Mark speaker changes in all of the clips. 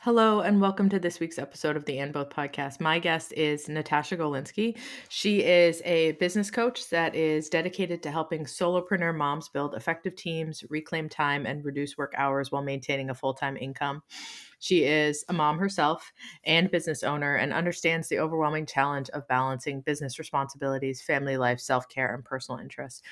Speaker 1: Hello, and welcome to this week's episode of the And Both podcast. My guest is Natasha Golinsky. She is a business coach that is dedicated to helping solopreneur moms build effective teams, reclaim time, and reduce work hours while maintaining a full time income. She is a mom herself and business owner and understands the overwhelming challenge of balancing business responsibilities, family life, self care, and personal interests.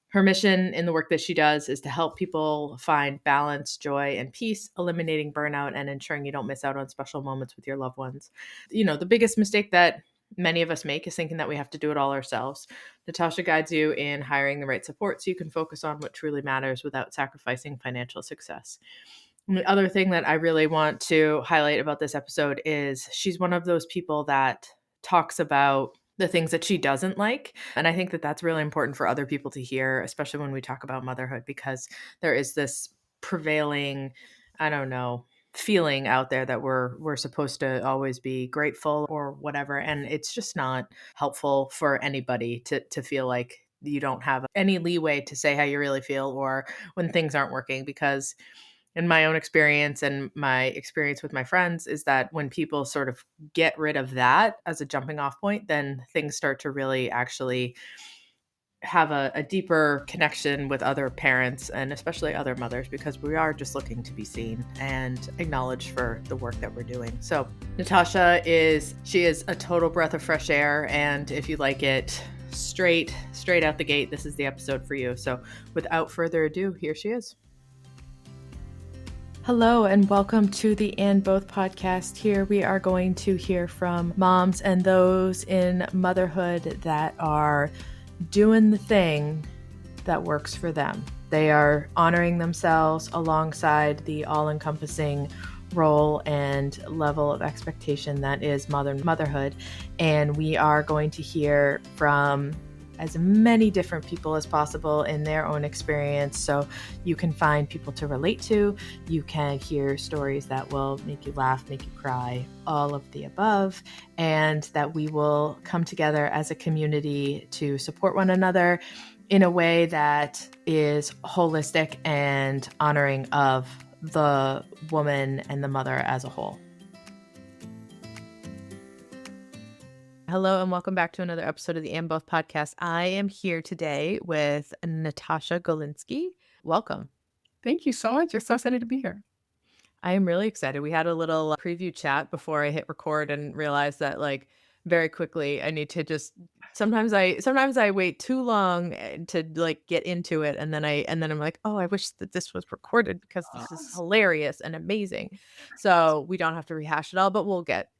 Speaker 1: Her mission in the work that she does is to help people find balance, joy, and peace, eliminating burnout and ensuring you don't miss out on special moments with your loved ones. The biggest mistake that many of us make is thinking that we have to do it all ourselves. Natasha guides you in hiring the right support so you can focus on what truly matters without sacrificing financial success. And the other thing that I really want to highlight about this episode is she's one of those people that talks about the things that she doesn't like. And I think that that's really important for other people to hear, especially when we talk about motherhood, because there is this prevailing, I don't know, feeling out there that we're supposed to always be grateful or whatever. And it's just not helpful for anybody to feel like you don't have any leeway to say how you really feel or when things aren't working, because in my own experience and my experience with my friends is that when people sort of get rid of that as a jumping off point, then things start to really actually have a deeper connection with other parents and especially other mothers, because we are just looking to be seen and acknowledged for the work that we're doing. So Natasha is a total breath of fresh air, and if you like it straight out the gate, this is the episode for you. So without further ado, here she is. Hello and welcome to the And Both podcast. Here we are going to hear from moms and those in motherhood that are doing the thing that works for them. They are honoring themselves alongside the all-encompassing role and level of expectation that is motherhood. And we are going to hear from as many different people as possible in their own experience, so you can find people to relate to. You can hear stories that will make you laugh, make you cry, all of the above, and that we will come together as a community to support one another in a way that is holistic and honoring of the woman and the mother as a whole. Hello and welcome back to another episode of the And Both podcast. I am here today with Natasha Golinsky. Welcome.
Speaker 2: Thank you so much. You're so excited to be here.
Speaker 1: I am really excited. We had a little preview chat before I hit record and realized that very quickly I need to just sometimes I wait too long to get into it, and then I'm like, oh, I wish that this was recorded because this is hilarious and amazing. So we don't have to rehash it all, but we'll get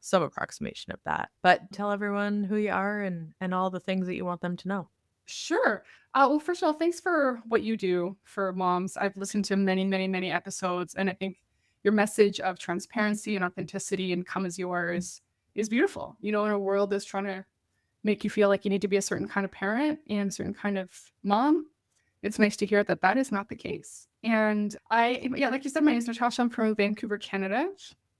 Speaker 1: some approximation of that. But tell everyone who you are and all the things that you want them to know.
Speaker 2: Sure. Well, first of all, thanks for what you do for moms. I've listened to many, many, many episodes, and I think your message of transparency and authenticity and come as you are is beautiful. In a world that's trying to make you feel like you need to be a certain kind of parent and a certain kind of mom, it's nice to hear that is not the case. And like you said, my name is Natasha. I'm from Vancouver, Canada.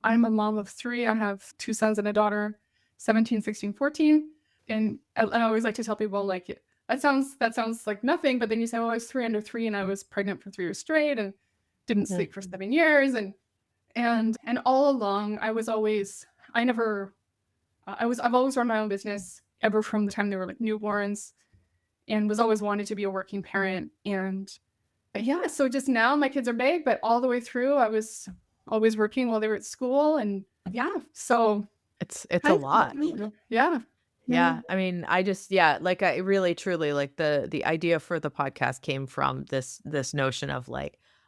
Speaker 2: I'm a mom of 3. I have 2 sons and a daughter, 17, 16, 14. And I always like to tell people, that sounds like nothing, but then you say, well, I was 3 under 3 and I was pregnant for 3 years straight and didn't sleep for 7 years. And all along, I've always run my own business ever from the time they were newborns, and was always wanted to be a working parent. And so just now my kids are big, but all the way through I was always working while they were at school. And so
Speaker 1: it's a lot.
Speaker 2: Yeah.
Speaker 1: I mean, I really truly the idea for the podcast came from this notion of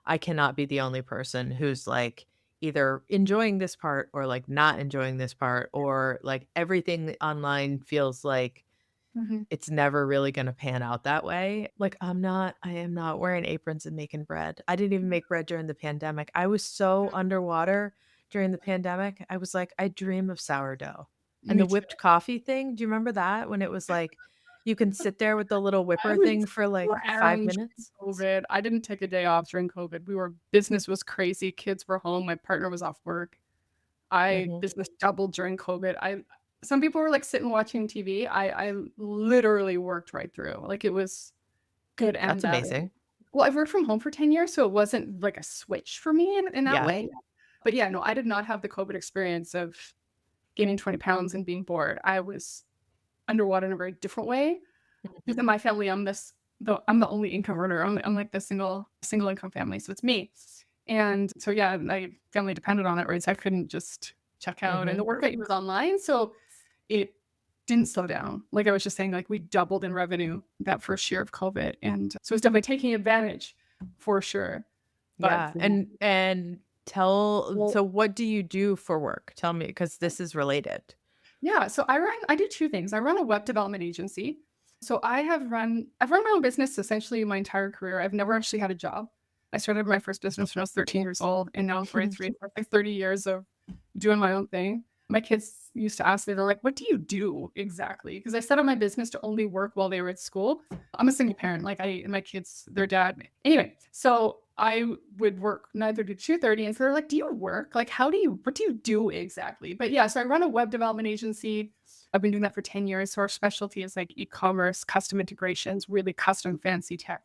Speaker 1: I cannot be the only person who's either enjoying this part or not enjoying this part, or everything online feels like it's never really going to pan out that way. I am not wearing aprons and making bread. I didn't even make bread during the pandemic. I was so underwater during the pandemic. I was I dream of sourdough. And the whipped coffee thing, do you remember that? When it was you can sit there with the little whipper thing for 5 minutes?
Speaker 2: COVID. I didn't take a day off during COVID. Business was crazy. Kids were home. My partner was off work. Business doubled during COVID. Some people were sitting watching TV. I literally worked right through. It was good and
Speaker 1: That's amazing.
Speaker 2: Well, I've worked from home for 10 years, so it wasn't a switch for me in that way. But yeah, no, I did not have the COVID experience of gaining 20 pounds and being bored. I was underwater in a very different way.
Speaker 1: Mhm.
Speaker 2: Because in my family, I'm the only income earner. I'm like the single income family, so it's me. And so yeah, my family depended on it, right? So I couldn't just check out, and the
Speaker 1: Mhm.
Speaker 2: work rate was online, so it didn't slow down. Like I was just saying, like we doubled in revenue that first year of COVID, and so it's definitely taking advantage for sure. But
Speaker 1: Yeah, and tell
Speaker 2: well,
Speaker 1: so what do you do for work? Tell me, because this is related.
Speaker 2: yeah, so I do 2 things. I run a web development agency. So I've run my own business essentially my entire career. I've never actually had a job. I started my first business when I was 13 years old, and now I'm 43, so like 30 years of doing my own thing. My kids used to ask me, they're like, "What do you do exactly?" Because I set up my business to only work while they were at school. I'm a single parent. Like my kids, their dad. Anyway, so I would work 9:30 to 2:30, and so they're like, "Do you work? Like, what do you do exactly?" But yeah, so I run a web development agency. I've been doing that for 10 years. So our specialty is like e-commerce, custom integrations, really custom fancy tech.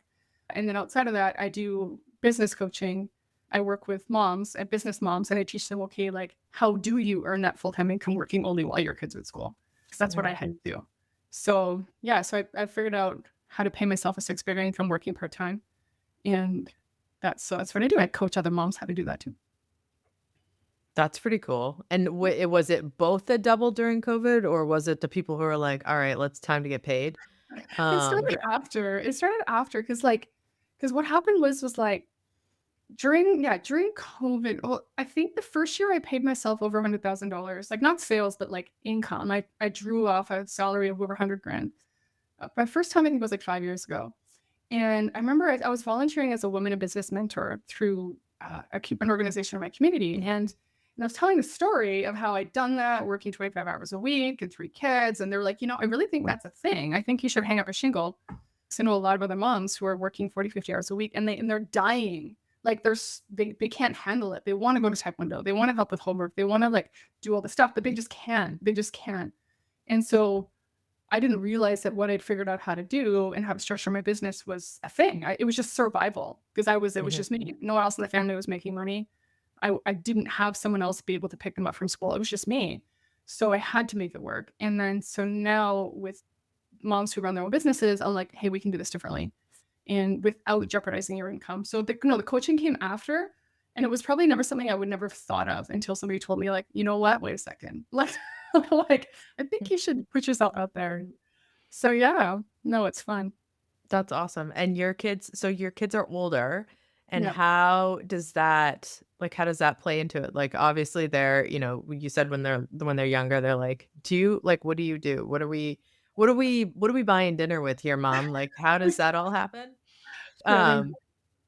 Speaker 2: And then outside of that, I do business coaching. I work with moms and business moms, and I teach them, okay, like, how do you earn that full time income working only while your kids are at school? Because that's what I
Speaker 1: Mhm.
Speaker 2: had to do. So, yeah, so I figured out how to pay myself a six-figure income working part time. And that's what I do. I coach other moms how to do that too.
Speaker 1: That's pretty cool. And was it both a double during COVID, or was it the people who are like, "All right, let's time to get paid?"
Speaker 2: It
Speaker 1: Um,
Speaker 2: started after. It started after because what happened was like during COVID, well, I think the first year I paid myself over $100,000, like not sales, but like income. I drew off a salary of over 100 grand. My first time I think was like 5 years ago. And I remember I was volunteering as a woman in business mentor through an organization in my community. And I was telling the story of how I'd done that, working 25 hours a week and 3 kids. And they were like, I really think that's a thing. I think you should hang up a shingle. So I know a lot of other moms who are working 40, 50 hours a week and they're dying. Like they can't handle it. They want to go to Taekwondo. They want to help with homework. They want to like do all the stuff, but they just can't. They just can't. And so I didn't realize that what I'd figured out how to do and how to structure my business was a thing. It was just survival because it was
Speaker 1: mhm.
Speaker 2: just me. No one else in the family was making money. I didn't have someone else be able to pick them up from school. It was just me. So I had to make it work. And then, so now with moms who run their own businesses, I'm like, hey, we can do this differently and without jeopardizing your income. So the coaching came after, and it was probably never something I would never have thought of until somebody told me, like, you know what? Wait a second. Like I think you should put yourself out there. So yeah, no, it's fun.
Speaker 1: That's awesome. And your kids are older, and
Speaker 2: Yeah.
Speaker 1: how does that play into it? Like, obviously, you said when they're younger, they're like, "Do you like, what do you do? What are we buying dinner with here, mom?" Like, how does that all happen?
Speaker 2: Right.
Speaker 1: Um,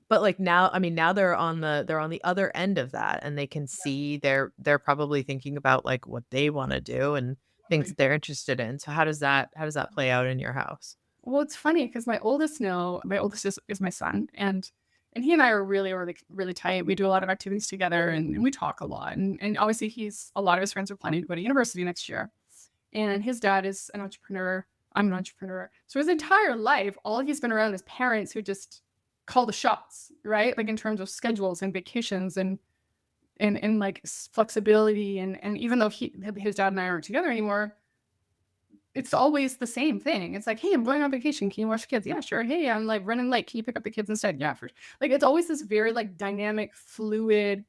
Speaker 1: but, like, now I mean, now they're on the other end of that, and they can see they're probably thinking about, like, what they wanna do and things that they're interested in. So how does that play out in your house?
Speaker 2: Well, it's funny because my oldest is my son, and he and I are really, really, really tight. We do a lot of activities together, and we talk a lot. And obviously, a lot of his friends are planning to go to university next year. And his dad is an entrepreneur. I'm an entrepreneur. So his entire life, all he's been around is parents who just call the shots, right? Like in terms of schedules and vacations and like flexibility. And even though his dad and I aren't together anymore, it's always the same thing. It's like, hey, I'm going on vacation. Can you watch the kids? Yeah, sure. Hey, I'm like running late. Can you pick up the kids instead? Yeah, for sure. Like it's always this very like dynamic, fluid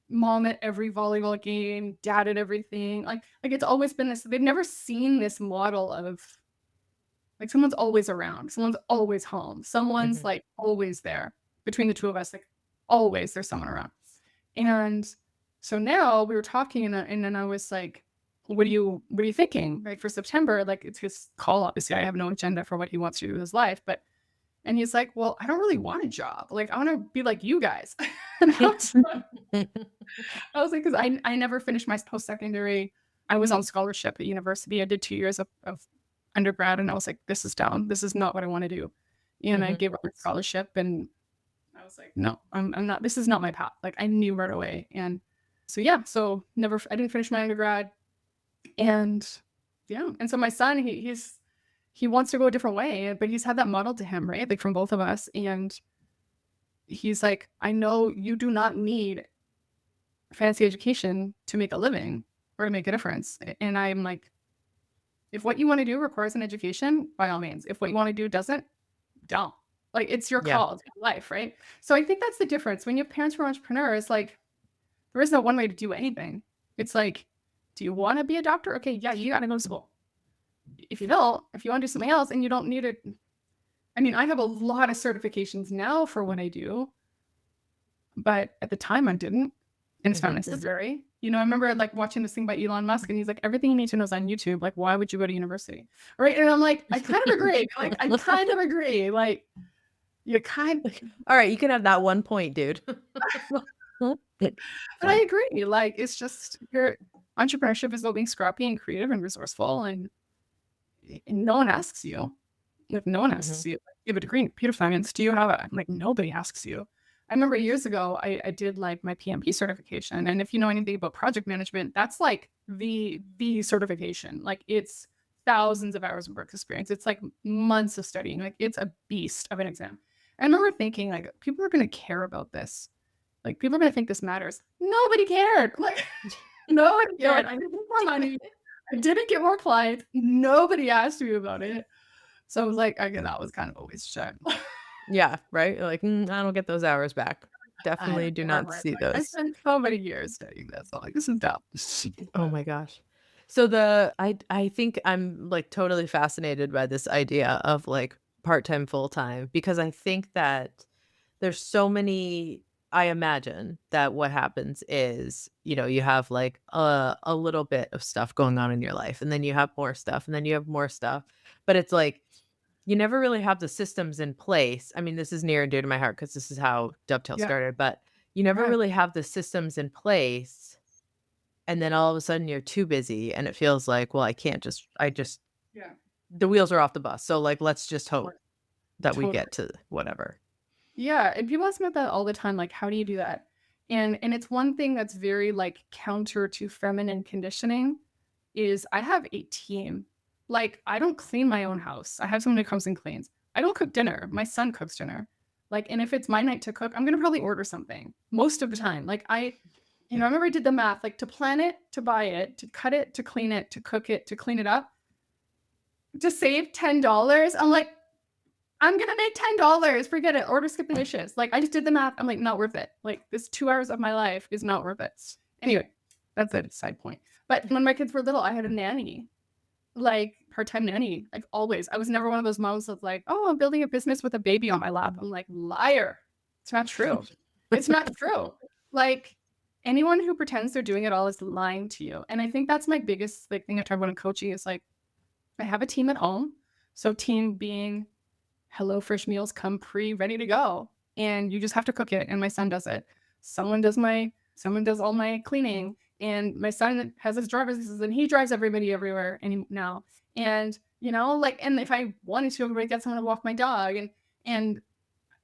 Speaker 2: mom at every volleyball game, dad at everything. Like it's always been this. They've never seen this model of like someone's always around, someone's always home, someone's
Speaker 1: Mhm.
Speaker 2: like always there between the two of us. Like always, there's someone around. And so now we were talking, and then I was like, what are you thinking? Right for September, like it's his call. Obviously, I have no agenda for what he wants to do with his life, but and he's like, well, I don't really want a job. Like I want to be like you guys. And I was like, because I never finished my post secondary. I was on scholarship at university. I did 2 years of undergrad, and I was like, this is down. This is not what I want to do. And I
Speaker 1: Mhm.
Speaker 2: gave up my scholarship, and I was like, no, I'm not. This is not my path. Like I knew right away. And so yeah, so never. I didn't finish my undergrad, and yeah, and so my son, he wants to go a different way, but he's had that modeled to him, right? Like from both of us, and he's like, I know you do not need fancy education to make a living or to make a difference. And I'm like, if what you want to do requires an education, by all means. If what you want to do doesn't, don't. Like, it's your
Speaker 1: Yeah.
Speaker 2: call, it's your life, right? So I think that's the difference. When you have parents who are entrepreneurs, like, there is no one way to do anything. It's like, do you want to be a doctor? Okay, yeah, you got to go to school. If you don't, if you want to do something else and you don't need it, I mean, I have a lot of certifications now for what I do, but at the time I didn't. And it's not necessary. You know, I remember like watching this thing by Elon Musk, and he's like, everything you need to know is on YouTube. Like, why would you go to university? Right. And I'm like, I kind of agree. Like, I kind of agree. Like, you kind of,
Speaker 1: All right, you can have that 1 point, dude.
Speaker 2: but I agree. Like, it's just your entrepreneurship is about being scrappy and creative and resourceful, and no one asks you. If no one asks you, like, you have a degree in computer science, do you have a, like, nobody asks you. I remember years ago, I did like my PMP certification. And if you know anything about project management, that's like the certification. Like, it's thousands of hours of work experience. It's like months of studying. Like, it's a beast of an exam. I remember thinking, like, people are going to care about this. Like, people are going to think this matters. Nobody cared. Like, nobody cared. I didn't get more money. I didn't get more clients. Nobody asked me about it. So I was like, okay, that was kind of a waste of time.
Speaker 1: Yeah, right? Like, I don't get those hours back. Definitely do not see
Speaker 2: I
Speaker 1: those.
Speaker 2: spent so many years studying this. I'm like, this is dumb.
Speaker 1: Oh my gosh. So I think I'm like totally fascinated by this idea of like part-time, full-time because I think that there's so many I imagine that what happens is, you have like a little bit of stuff going on in your life and then you have more stuff and then you have more stuff. But it's like you never really have the systems in place. I mean, this is near and dear to my heart because this is how Dovetail
Speaker 2: Yeah.
Speaker 1: started, but you never
Speaker 2: Right.
Speaker 1: really have the systems in place and then all of a sudden you're too busy and it feels like, well, I just
Speaker 2: Yeah.
Speaker 1: the wheels are off the bus. So like let's just hope
Speaker 2: Totally.
Speaker 1: that we
Speaker 2: Totally.
Speaker 1: get to whatever.
Speaker 2: Yeah. And people ask me about that all the time. Like, how do you do that? And it's one thing that's very like counter to feminine conditioning is I have a team. Like, I don't clean my own house. I have someone who comes and cleans. I don't cook dinner. My son cooks dinner. Like, and if it's my night to cook, I'm gonna probably order something most of the time. Like, I remember I did the math, like to plan it, to buy it, to cut it, to clean it, to cook it, to clean it up, to save $10. I'm like, I'm gonna make $10. Forget it. Order skip the dishes. Like, I just did the math. I'm like, not worth it. Like, this 2 hours of my life is not worth it. Anyway, that's a side point. But when my kids were little, I had a nanny, like part-time nanny, like always. I was never one of those moms that's like, oh, I'm building a business with a baby on my lap. I'm like, liar. It's not true. It's not true. Like, anyone who pretends they're doing it all is lying to you. And I think that's my biggest like thing I talk about in coaching is like, I have a team at home. So team being HelloFresh meals come ready to go. And you just have to cook it. And my son does it. Someone does all my cleaning. And my son has his driver's license and he drives everybody everywhere now. And, like, and if I wanted to, I would get someone to walk my dog. And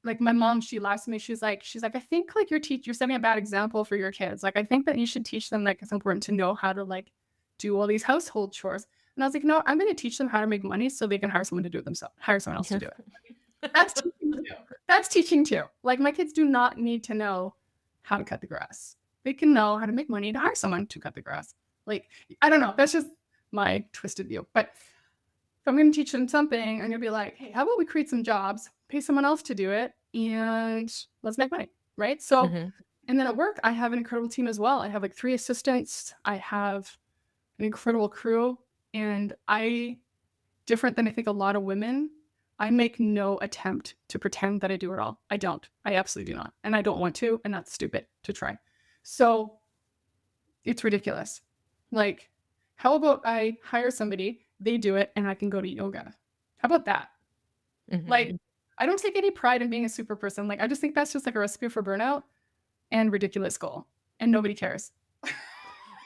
Speaker 2: like my mom, she laughs at me. She's like, I think like you're setting a bad example for your kids. Like, I think that you should teach them, like, it's important to know how to like do all these household chores. And I was like, no, I'm going to teach them how to make money so they can hire someone to do it themselves, hire someone else to do it. That's teaching too. That's teaching too. Like, my kids do not need to know how to cut the grass. They can know how to make money to hire someone to cut the grass. Like, I don't know. That's just my twisted view. But if I'm going to teach them something, I'm going to be like, hey, how about we create some jobs, pay someone else to do it, and let's make money, right? So, and then at work, I have an incredible team as well. I have like 3 assistants. I have an incredible crew. And different than I think a lot of women, I make no attempt to pretend that I do it all. I don't. I absolutely do not. And I don't want to, and that's stupid to try. So it's ridiculous. Like, how about I hire somebody, they do it, and I can go to yoga? How about that? Like, I don't take any pride in being a super person. Like, I just think that's just like a recipe for burnout and ridiculous goal. And nobody cares.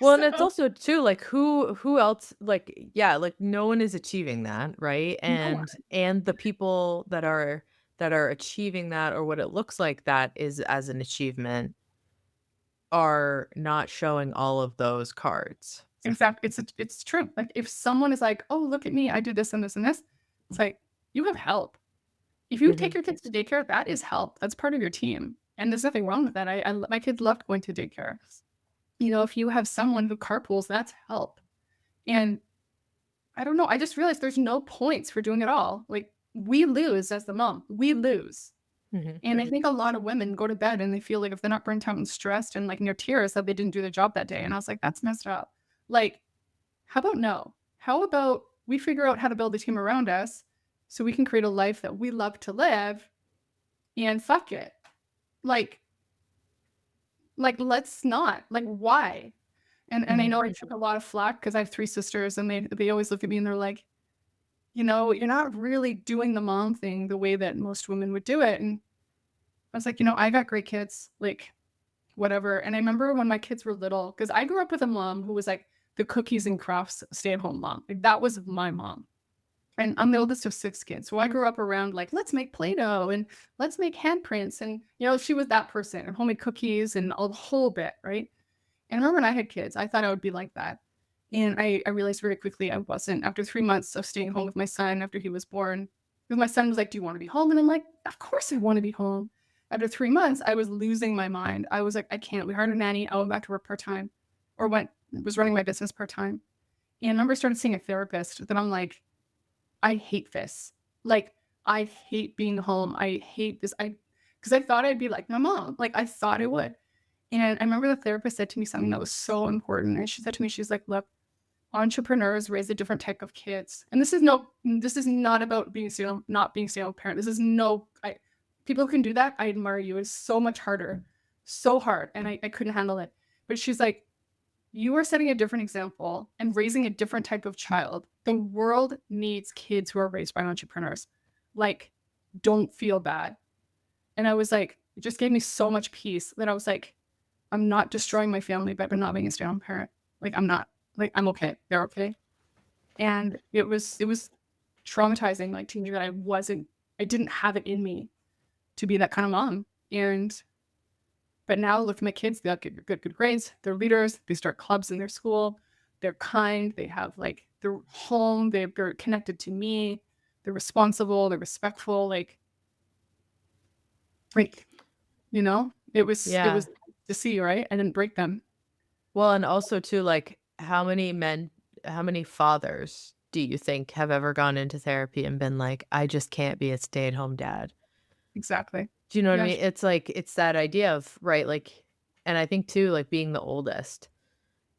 Speaker 1: Well, and it's also too like who else like yeah, like no one is achieving that, right?
Speaker 2: No one.
Speaker 1: And the people that are achieving that or what it looks like that is as an achievement are not showing all of those cards.
Speaker 2: In fact, it's true. Like, if someone is like, oh, look at me, I did this and this and this, it's like, you have help. If you take your kids to daycare, that is help. That's part of your team. And there's nothing wrong with that. My kids loved going to daycare. If you have someone who carpools, that's help. And I don't know, I just realized there's no points for doing it all. Like, we lose as the mom. We lose.
Speaker 1: Mhm.
Speaker 2: And I think a lot of women go to bed and they feel like if they're not burnt out and stressed and like near tears that they didn't do their job that day. And I was like, that's messed up. Like, how about no? How about we figure out how to build a team around us so we can create a life that we love to live and fuck it. Like, let's not. Like, why? And I
Speaker 1: Mhm.
Speaker 2: know I took a lot of flack because I have 3 sisters and they always look at me and they're like, you're not really doing the mom thing the way that most women would do it. And I was like, I got great kids, like whatever. And I remember when my kids were little, because I grew up with a mom who was like the cookies and crafts stay-at-home mom. Like that was my mom. And I'm the oldest of 6 kids. So I grew up around like, let's make Play-Doh and let's make handprints. And she was that person and homemade cookies and a whole bit, right? And I remember when I had kids, I thought I would be like that. And I realized very quickly I wasn't. After 3 months of staying home with my son after he was born, because my son was like, "Do you want to be home?" And I'm like, "Of course I want to be home." After 3 months, I was losing my mind. I was like, "I can't." We hired a nanny. I went back to work part-time or was running my business part-time. And I remember I started seeing a therapist. Then I'm like, I hate this. Like, I hate being home. I hate this. Because I thought I'd be like my mom. Like, I thought I would. And I remember the therapist said to me something that was so important. And she said to me, she's like, look, entrepreneurs raise a different type of kids. And this is not about being not being stay-at-home parent. This is people who can do that. I admire you. It's so much harder, so hard. And I couldn't handle it. But she's like, you are setting a different example and raising a different type of child. The world needs kids who are raised by entrepreneurs. Like, don't feel bad. And I was like, it just gave me so much peace that I was like, I'm not destroying my family by not being a stay-at-home parent. Like, I'm not. Like, I'm okay. They're okay. And it was traumatizing, like to me that I didn't have it in me to be that kind of mom. But now look at my kids, they get good grades, they're leaders, they start clubs in their school, they're kind, they have like they're home, they're connected to me, they're responsible, they're respectful, like, it was
Speaker 1: Yeah.
Speaker 2: to see, right? I didn't break them.
Speaker 1: Well, and also too, like, how many fathers do you think have ever gone into therapy and been like, "I just can't be a stay-at-home dad?"
Speaker 2: Exactly.
Speaker 1: Do you know what I
Speaker 2: Yeah.
Speaker 1: mean? It's like it's that idea of right, like and I think too, like, being the oldest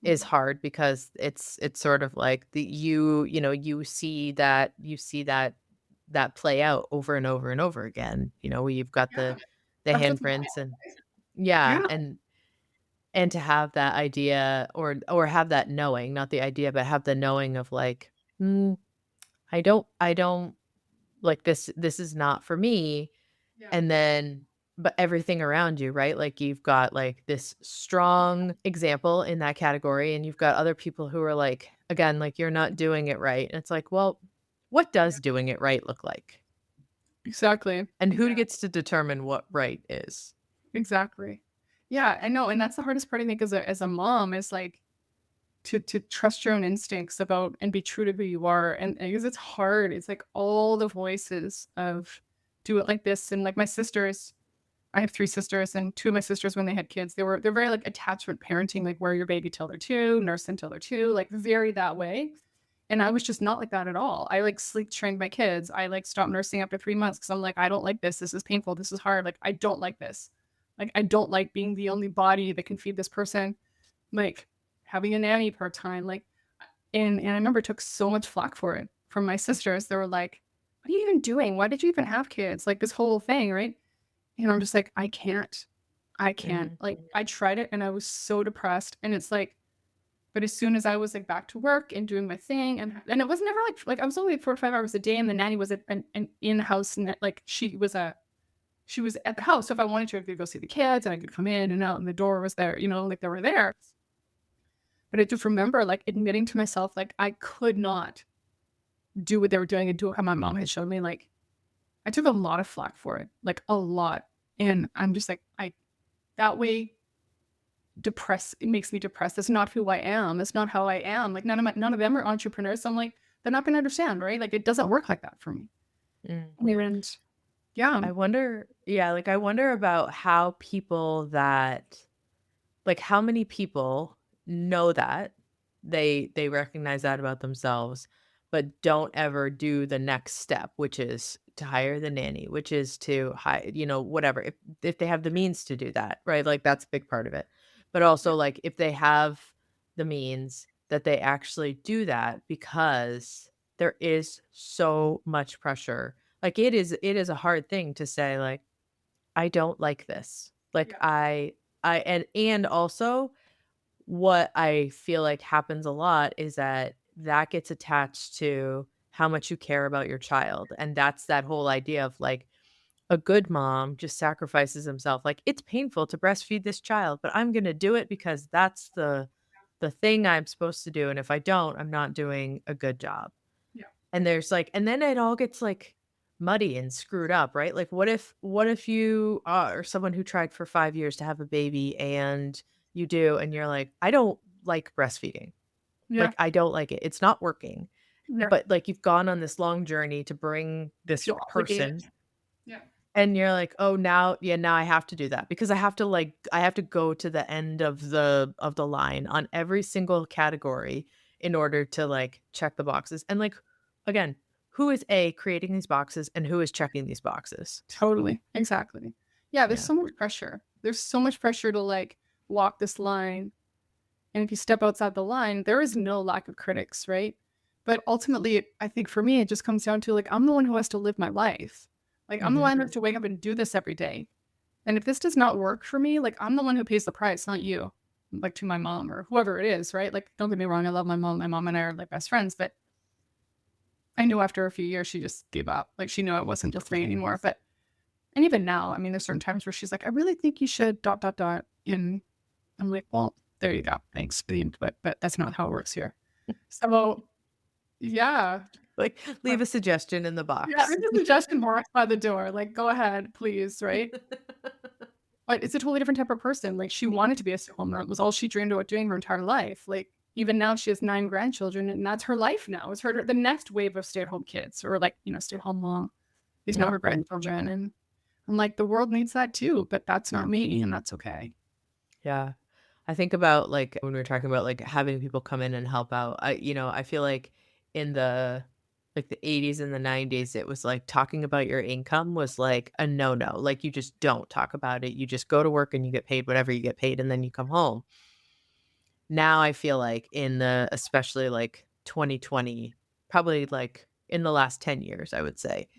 Speaker 1: is hard because it's sort of like you see that play out over and over and over again, where you've got
Speaker 2: Yeah.
Speaker 1: the
Speaker 2: That's just
Speaker 1: handprints and yeah,
Speaker 2: yeah.
Speaker 1: and to have that idea or have that knowing, not the idea, but have the knowing of like, "Mm, I don't like this is not for me."
Speaker 2: Yeah.
Speaker 1: And then but everything around you, right? Like you've got like this strong example in that category and you've got other people who are like, again, like you're not doing it right. And it's like, well, what
Speaker 2: Yeah.
Speaker 1: does doing it right look like?
Speaker 2: Exactly.
Speaker 1: And who
Speaker 2: Yeah.
Speaker 1: gets to determine what right is?
Speaker 2: Exactly. Yeah, I know, and that's the hardest part I think as a mom is like to trust your own instincts about and be true to who you are. And because it's hard. It's like all the voices of do it like this. And like my sisters, I have 3 sisters, and 2 of my sisters when they had kids, they're very like attachment parenting, like wear your baby till they're 2, nurse until they're 2, like very that way. And I was just not like that at all. I like sleep trained my kids. I like stopped nursing after 3 months because I'm like, I don't like this. This is painful. This is hard. Like, I don't like this. Like, I don't like being the only body that can feed this person. Like, having a nanny part time. Like, and I remember I took so much flack for it from my sisters. They were like, "What are you even doing? Why did you even have kids?" Like this whole thing, right? And I'm just like, I can't. I can't.
Speaker 1: Mhm.
Speaker 2: Like, I tried it and I was so depressed. And it's like, but as soon as I was like back to work and doing my thing, and it was never like I was only 4 to 5 hours a day, and the nanny was an in-house, like she was at the house. So if I wanted to, I could go see the kids, and I could come in and out, and the door was there, like they were there. But I just remember like admitting to myself, like I could not do what they were doing and do it how my mom had shown me. Like I took a lot of flack for it, like a lot, and I'm just like that way depressed. It makes me depressed. That's not who I am. It's not how I am. Like none of them are entrepreneurs. So I'm like, they're not gonna understand, right? Like it doesn't work like that for me.
Speaker 1: Mm.
Speaker 2: And yeah,
Speaker 1: I wonder, yeah, like I wonder about how people that like how many people know that. They recognize that about themselves, but don't ever do the next step, which is to hire the nanny, which is to hire, whatever. If they have the means to do that, right? Like that's a big part of it. But
Speaker 2: Yeah.
Speaker 1: also like if they have the means that they actually do that because there is so much pressure. Like it is a hard thing to say like I don't like this. Like
Speaker 2: Yeah.
Speaker 1: and also what I feel like happens a lot is that that gets attached to how much you care about your child, and that's that whole idea of, like, a good mom just sacrifices himself, like, "It's painful to breastfeed this child, but I'm gonna do it because that's the thing I'm supposed to do, and if I don't, I'm not doing a good job."
Speaker 2: Yeah.
Speaker 1: And there's, like and then it all gets, like, muddy and screwed up, right? Like, what if you are someone who tried for 5 years to have a baby and you do, and you're like, "I don't like breastfeeding.
Speaker 2: Yeah.
Speaker 1: Like, I don't like it. It's not working."
Speaker 2: Yeah.
Speaker 1: But, like, you've gone on this long journey to bring this
Speaker 2: Feel obligated.
Speaker 1: person,
Speaker 2: Yeah.
Speaker 1: and you're like, "Oh, now I have to do that because I have to go to the end of the line on every single category in order to, like, check the boxes." And, like, again, who is A, creating these boxes, and who is checking these boxes?
Speaker 2: Totally. Exactly. Yeah, there's
Speaker 1: Yeah.
Speaker 2: so much pressure. There's so much pressure to, like, walk this line, and if you step outside the line, there is no lack of critics, right? But ultimately, I think for me, it just comes down to, like, I'm the one who has to live my life. Like, I'm the
Speaker 1: Mhm.
Speaker 2: one who has to wake up and do this every day. And if this does not work for me, like, I'm the one who pays the price, not you. Like, to my mom or whoever it is, right? Like, don't get me wrong, I love my mom. My mom and I are, like, best friends, but I knew after a few years she just gave up. Like, she knew it wasn't just me anymore. But and even now, I mean, there's certain times where she's like, "I really think you should dot, dot, dot." And I'm like, "Well, there you go. Thanks for the input, but that's not how it works here." So, yeah.
Speaker 1: Like,
Speaker 2: But
Speaker 1: leave a suggestion in the
Speaker 2: yeah,
Speaker 1: box.
Speaker 2: there's a suggestion box by the door. Like, go ahead, please, right? But it's a totally different type of person. Like, she wanted to be a stay-at-home mom. It was all she dreamed about doing her entire life. Like, even now she has 9 grandchildren, and that's her life now. It's her the next wave of stay-at-home kids or, like, stay-at-home mom. These now
Speaker 1: Yep.
Speaker 2: her grandchildren, and I'm like, "The world needs that too, but that's not me, and that's okay."
Speaker 1: Yeah. I think about, like, when we were talking about, like, having people come in and help out, I feel like in the 80s and the 90s, it was like talking about your income was like a no-no. Like, you just don't talk about it. You just go to work and you get paid whatever you get paid, and then you come home. Now I feel like especially like 2020, probably like in the last 10 years, I would say,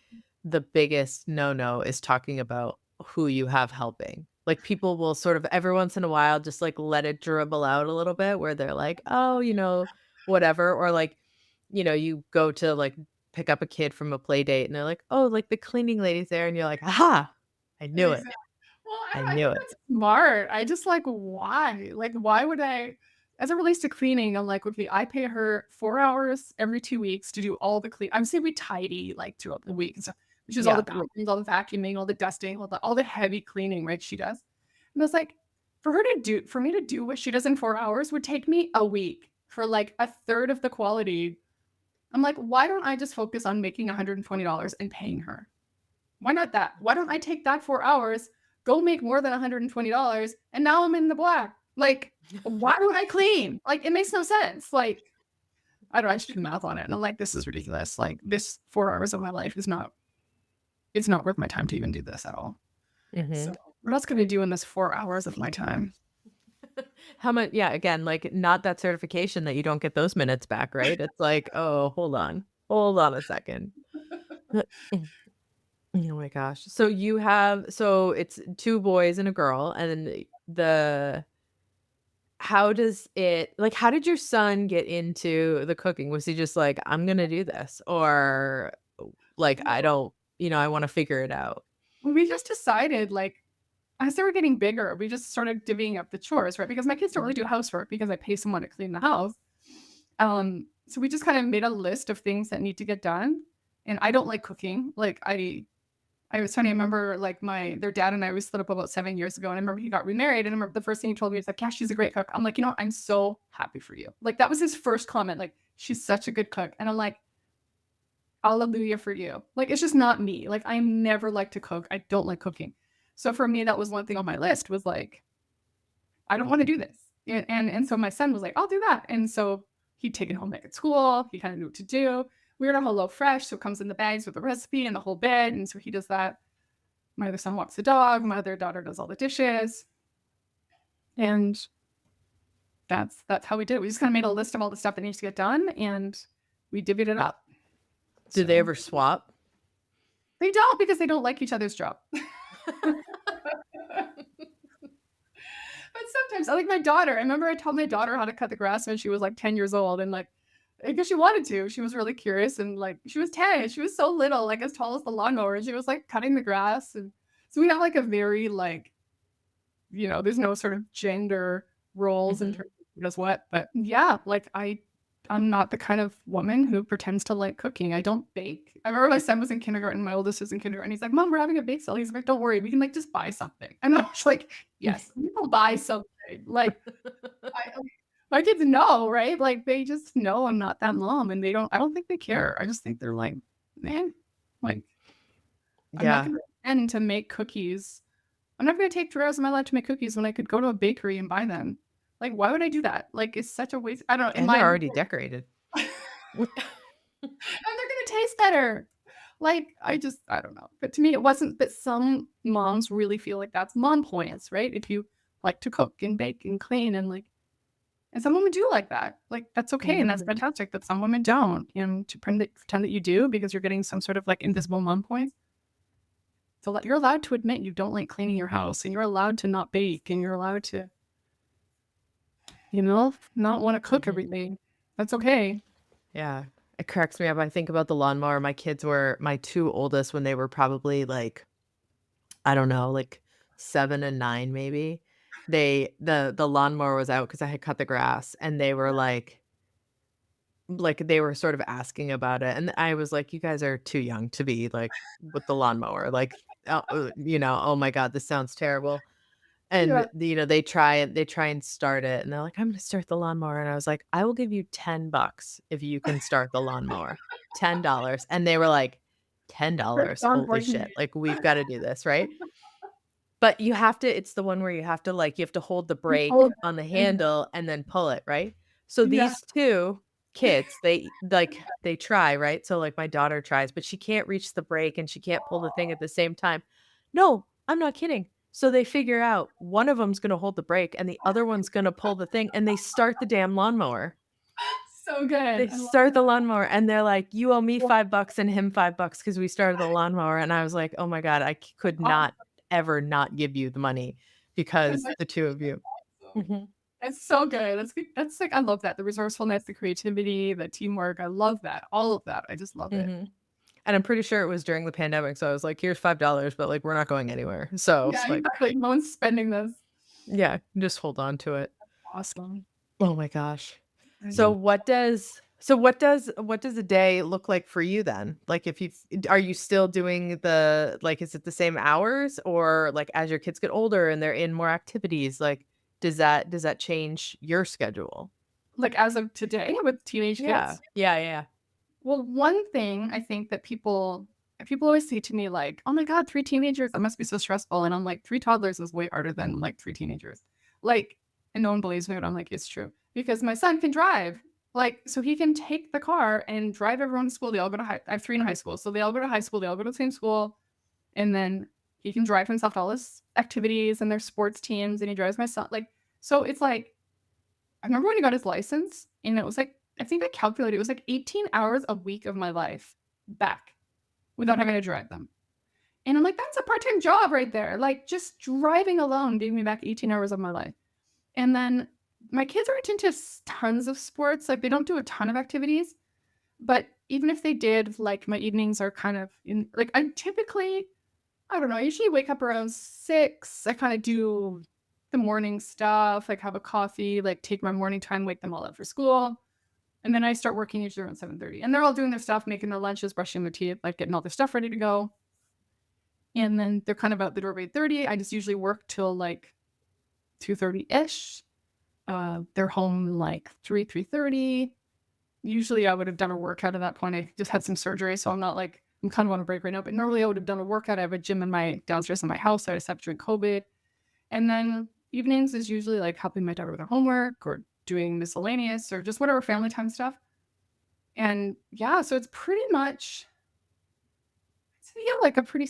Speaker 1: the biggest no-no is talking about who you have helping. Like, people will sort of every once in a while just, like, let it dribble out a little bit where they're like, "Oh, whatever," or, like, you go to, like, pick up a kid from a play date and they're like, "Oh, like, the cleaning lady's there," and you're like, "Aha! I knew it.
Speaker 2: Exactly. Well,
Speaker 1: I
Speaker 2: I
Speaker 1: knew
Speaker 2: think
Speaker 1: it."
Speaker 2: that's smart. I just like, why? Like, why would I as it relates to cleaning, I'm like, okay, I pay her 4 hours every 2 weeks to do all the clean I'm saying we tidy, like, throughout the week and stuff, which is all the
Speaker 1: Yeah.
Speaker 2: bathrooms, all the vacuuming, all the dusting, all the heavy cleaning, right, she does. And I was like, for me to do what she does in 4 hours would take me a week for, like, a third of the quality. I'm like, "Why don't I just focus on making $120 and paying her?" Why not that? Why don't I take that 4 hours, go make more than $120, and now I'm in the black? Like, why would I clean? Like, it makes no sense. Like, I don't know, I just do the math on it, and I'm like, "This is ridiculous. Like, this 4 hours of my life is not it's not worth my time to even do this at all." So,
Speaker 1: Mhm.
Speaker 2: what else can I do in this 4 hours of my time?
Speaker 1: How much yeah, again, like, not that certification that you don't get those minutes back, right? It's like, "Oh, hold on. Hold on a second." Oh my gosh. So it's 2 boys and a girl, and then how did your son get into the cooking? Was he just like, "I'm gonna do this," or, like, "I don't I wanna figure it out?"
Speaker 2: We just decided, like, as they were getting bigger, we just started divvying up the chores, right? Because my kids don't really do housework because I pay someone to clean the house. So we just kind of made a list of things that need to get done. And I don't like cooking. Like I was funny. I remember like their dad and I we split up about 7 years ago, and I remember he got remarried. And I remember the first thing he told me was like, "Yeah, she's a great cook." I'm like, I'm so happy for you. Like that was his first comment. Like she's such a good cook, and I'm like, hallelujah for you. Like it's just not me. Like I never like to cook. I don't like cooking. So for me, that was one thing on my list was like, I don't want to do this. And so my son was like, I'll do that. And so he'd take it home back at school. He kind of knew what to do. We were at Hello Fresh, so it comes in the bags with the recipe and the whole bit. And so he does that. My other son walks the dog. My other daughter does all the dishes. And that's how we did it. We just kind of made a list of all the stuff that needs to get done, and we divvied it up.
Speaker 1: Did they ever swap?
Speaker 2: They don't, because they don't like each other's job. But sometimes, like my daughter, I remember I told my daughter how to cut the grass when she was like 10 years old, and like, because she wanted to, she was really curious, and like, she was 10, she was so little, like as tall as the lawnmower, and she was like cutting the grass. And so we have like a very like, there's no sort of gender roles in terms of who does what. But yeah, like I'm not the kind of woman who pretends to like cooking. I don't bake. I remember my son was in kindergarten, my oldest was in kindergarten. He's like, Mom, we're having a bake sale. He's like, don't worry, we can like just buy something. And I was like, yes, we'll buy something. Like, my kids know, right? Like they just know I'm not that mom, and I don't think they care. I just think they're like, man, like, I'm not going to pretend to make cookies. I'm not going to take 3 hours of my life to make cookies when I could go to a bakery and buy them. Like, why would I do that? Like, it's such a waste. I don't know.
Speaker 1: And they're already decorated.
Speaker 2: And they're going to taste better. Like, I don't know. But to me, it wasn't. But some moms really feel like that's mom points, right? If you like to cook and bake and clean and like, and some women do like that. Like, that's okay. And that's fantastic. But some women don't. And to pretend that you do because you're getting some sort of like invisible mom points. So you're allowed to admit you don't like cleaning your house, and you're allowed to not bake, and you're allowed to, not want to cook everything. That's okay.
Speaker 1: Yeah. It cracks me up. I think about the lawnmower. My 2 oldest, when they were probably like, I don't know, like 7 and 9 maybe. The lawnmower was out because I had cut the grass, and they were like they were sort of asking about it, and I was like, "You guys are too young to be like with the lawnmower." Like, oh my God, this sounds terrible. And they try and start it, and they're like, "I'm gonna start the lawnmower," and I was like, "I will give you $10 if you can start the lawnmower, $10." And they were like, $10? Holy shit! Like, we've got to do this, right? But you have to. It's the one where you have to hold the brake on the handle and then pull it, right? So these 2 kids, they try, right? So like my daughter tries, but she can't reach the brake and she can't pull the thing at the same time. No, I'm not kidding. So they figure out one of them's going to hold the brake and the other one's going to pull the thing, and they start the damn lawnmower.
Speaker 2: So good.
Speaker 1: They start the lawnmower, and they're like, "You owe me $5 and him $5 because we started the lawnmower." And I was like, "Oh my God, I could not ever not give you the money because the 2 of you."
Speaker 2: It's so good. That's like, I love that. The resourcefulness, the creativity, the teamwork. I love that. All of that. I just love it.
Speaker 1: And I'm pretty sure it was during the pandemic. So I was like, here's $5, but like, we're not going anywhere. So
Speaker 2: yeah,
Speaker 1: like,
Speaker 2: exactly. No one's spending this.
Speaker 1: Yeah, just hold on to it.
Speaker 2: Awesome.
Speaker 1: Oh my gosh. So what does a day look like for you then? Like, are you still doing is it the same hours, or like as your kids get older and they're in more activities, like does that change your schedule?
Speaker 2: Like as of today with teenage kids?
Speaker 1: Yeah.
Speaker 2: Well, one thing I think that people always say to me, like, oh my God, 3 teenagers, that must be so stressful. And I'm like, 3 toddlers is way harder than like 3 teenagers. Like, and no one believes me, but I'm like, it's true. Because my son can drive. Like, so he can take the car and drive everyone to school. They all go to I have 3 in high school. So they all go to high school. They all go to the same school. And then he can drive himself to all his activities and their sports teams. And he drives my son. Like, so it's like, I remember when he got his license, and it was like, I think I calculated, it was like 18 hours a week of my life back without having to drive them. And I'm like, that's a part-time job right there. Like, just driving alone gave me back 18 hours of my life. And then my kids aren't into tons of sports. Like, they don't do a ton of activities. But even if they did, like, my evenings are kind of like, I typically, I don't know, I usually wake up around 6. I kind of do the morning stuff, like have a coffee, like take my morning time, wake them all up for school. And then I start working usually around 7:30. And they're all doing their stuff, making their lunches, brushing their teeth, like getting all their stuff ready to go. And then they're kind of out the door by 8:30. I just usually work till like 2:30-ish. They're home like 3:30. Usually I would have done a workout at that point. I just had some surgery, so I'm kind of on a break right now. But normally I would have done a workout. I have a gym downstairs in my house. I just have during COVID. And then Evenings is usually like helping my daughter with her homework or doing miscellaneous or just whatever family time stuff. And yeah, so it's pretty much, yeah, like a pretty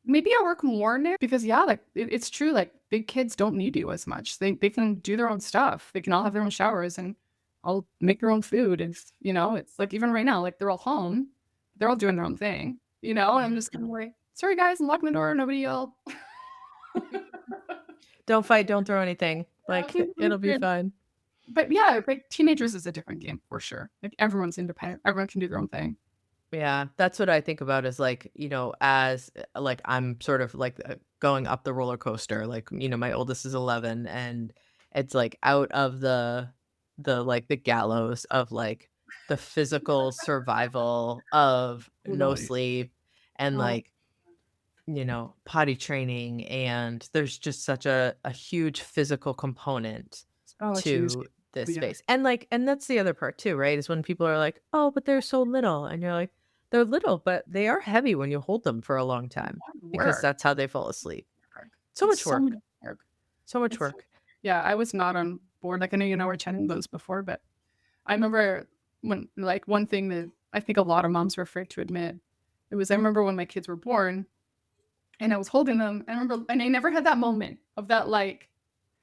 Speaker 2: maybe I work more now because yeah, like it's true. Like big kids don't need you as much. They can do their own stuff. They can all have their own showers and all make their own food. And it's like even right now, like they're all home, they're all doing their own thing. And I'm just kind of like, sorry guys, I'm locking the door. Nobody yell.
Speaker 1: Don't fight, don't throw anything. Like, it'll be fine.
Speaker 2: But yeah, like teenagers is a different game for sure. Like everyone's independent. Everyone can do their own thing.
Speaker 1: Yeah, that's what I think about is like, as like I'm sort of like going up the roller coaster. Like, my oldest is 11 and it's like out of the like the gallows of like the physical survival of no
Speaker 2: Totally.
Speaker 1: sleep and
Speaker 2: Oh,
Speaker 1: like, potty training, and there's just such a huge physical component
Speaker 2: oh, it's huge.
Speaker 1: to this
Speaker 2: Yeah.
Speaker 1: space. And that's the other part too, right? Is when people are like, "Oh, but they're so little." And you're like, "They're little, but they are heavy when you hold them for a long time because
Speaker 2: Work.
Speaker 1: that's how they fall asleep." So
Speaker 2: It's
Speaker 1: much
Speaker 2: so much
Speaker 1: work.
Speaker 2: work.
Speaker 1: So much
Speaker 2: It's so
Speaker 1: work.
Speaker 2: yeah, I was not on board, like, I know were chatting those before, but I remember when like, one thing that I think a lot of moms were afraid to admit, I remember when my kids were born and I was holding them, I remember and I never had that moment of that, like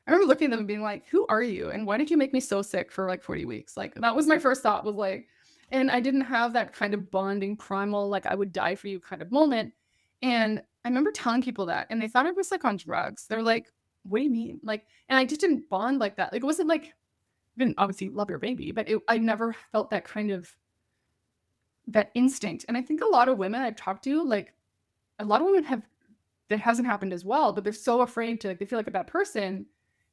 Speaker 2: I remember looking at them and being like, "Who are you? And why did you make me so sick for, like, 40 weeks?" Like, that was my first thought was, like and I didn't have that kind of bonding primal, like, I would die for you kind of moment, and I remember telling people that, and they thought I was, like, on drugs. They're like, "What do you mean?" Like and I just didn't bond like that. Like, it wasn't like I didn't obviously love your baby, but I never felt that kind of that instinct, and I think a lot of women I've talked to, like, a lot of women have that hasn't happened as well, but they're so afraid to like, they feel like a bad person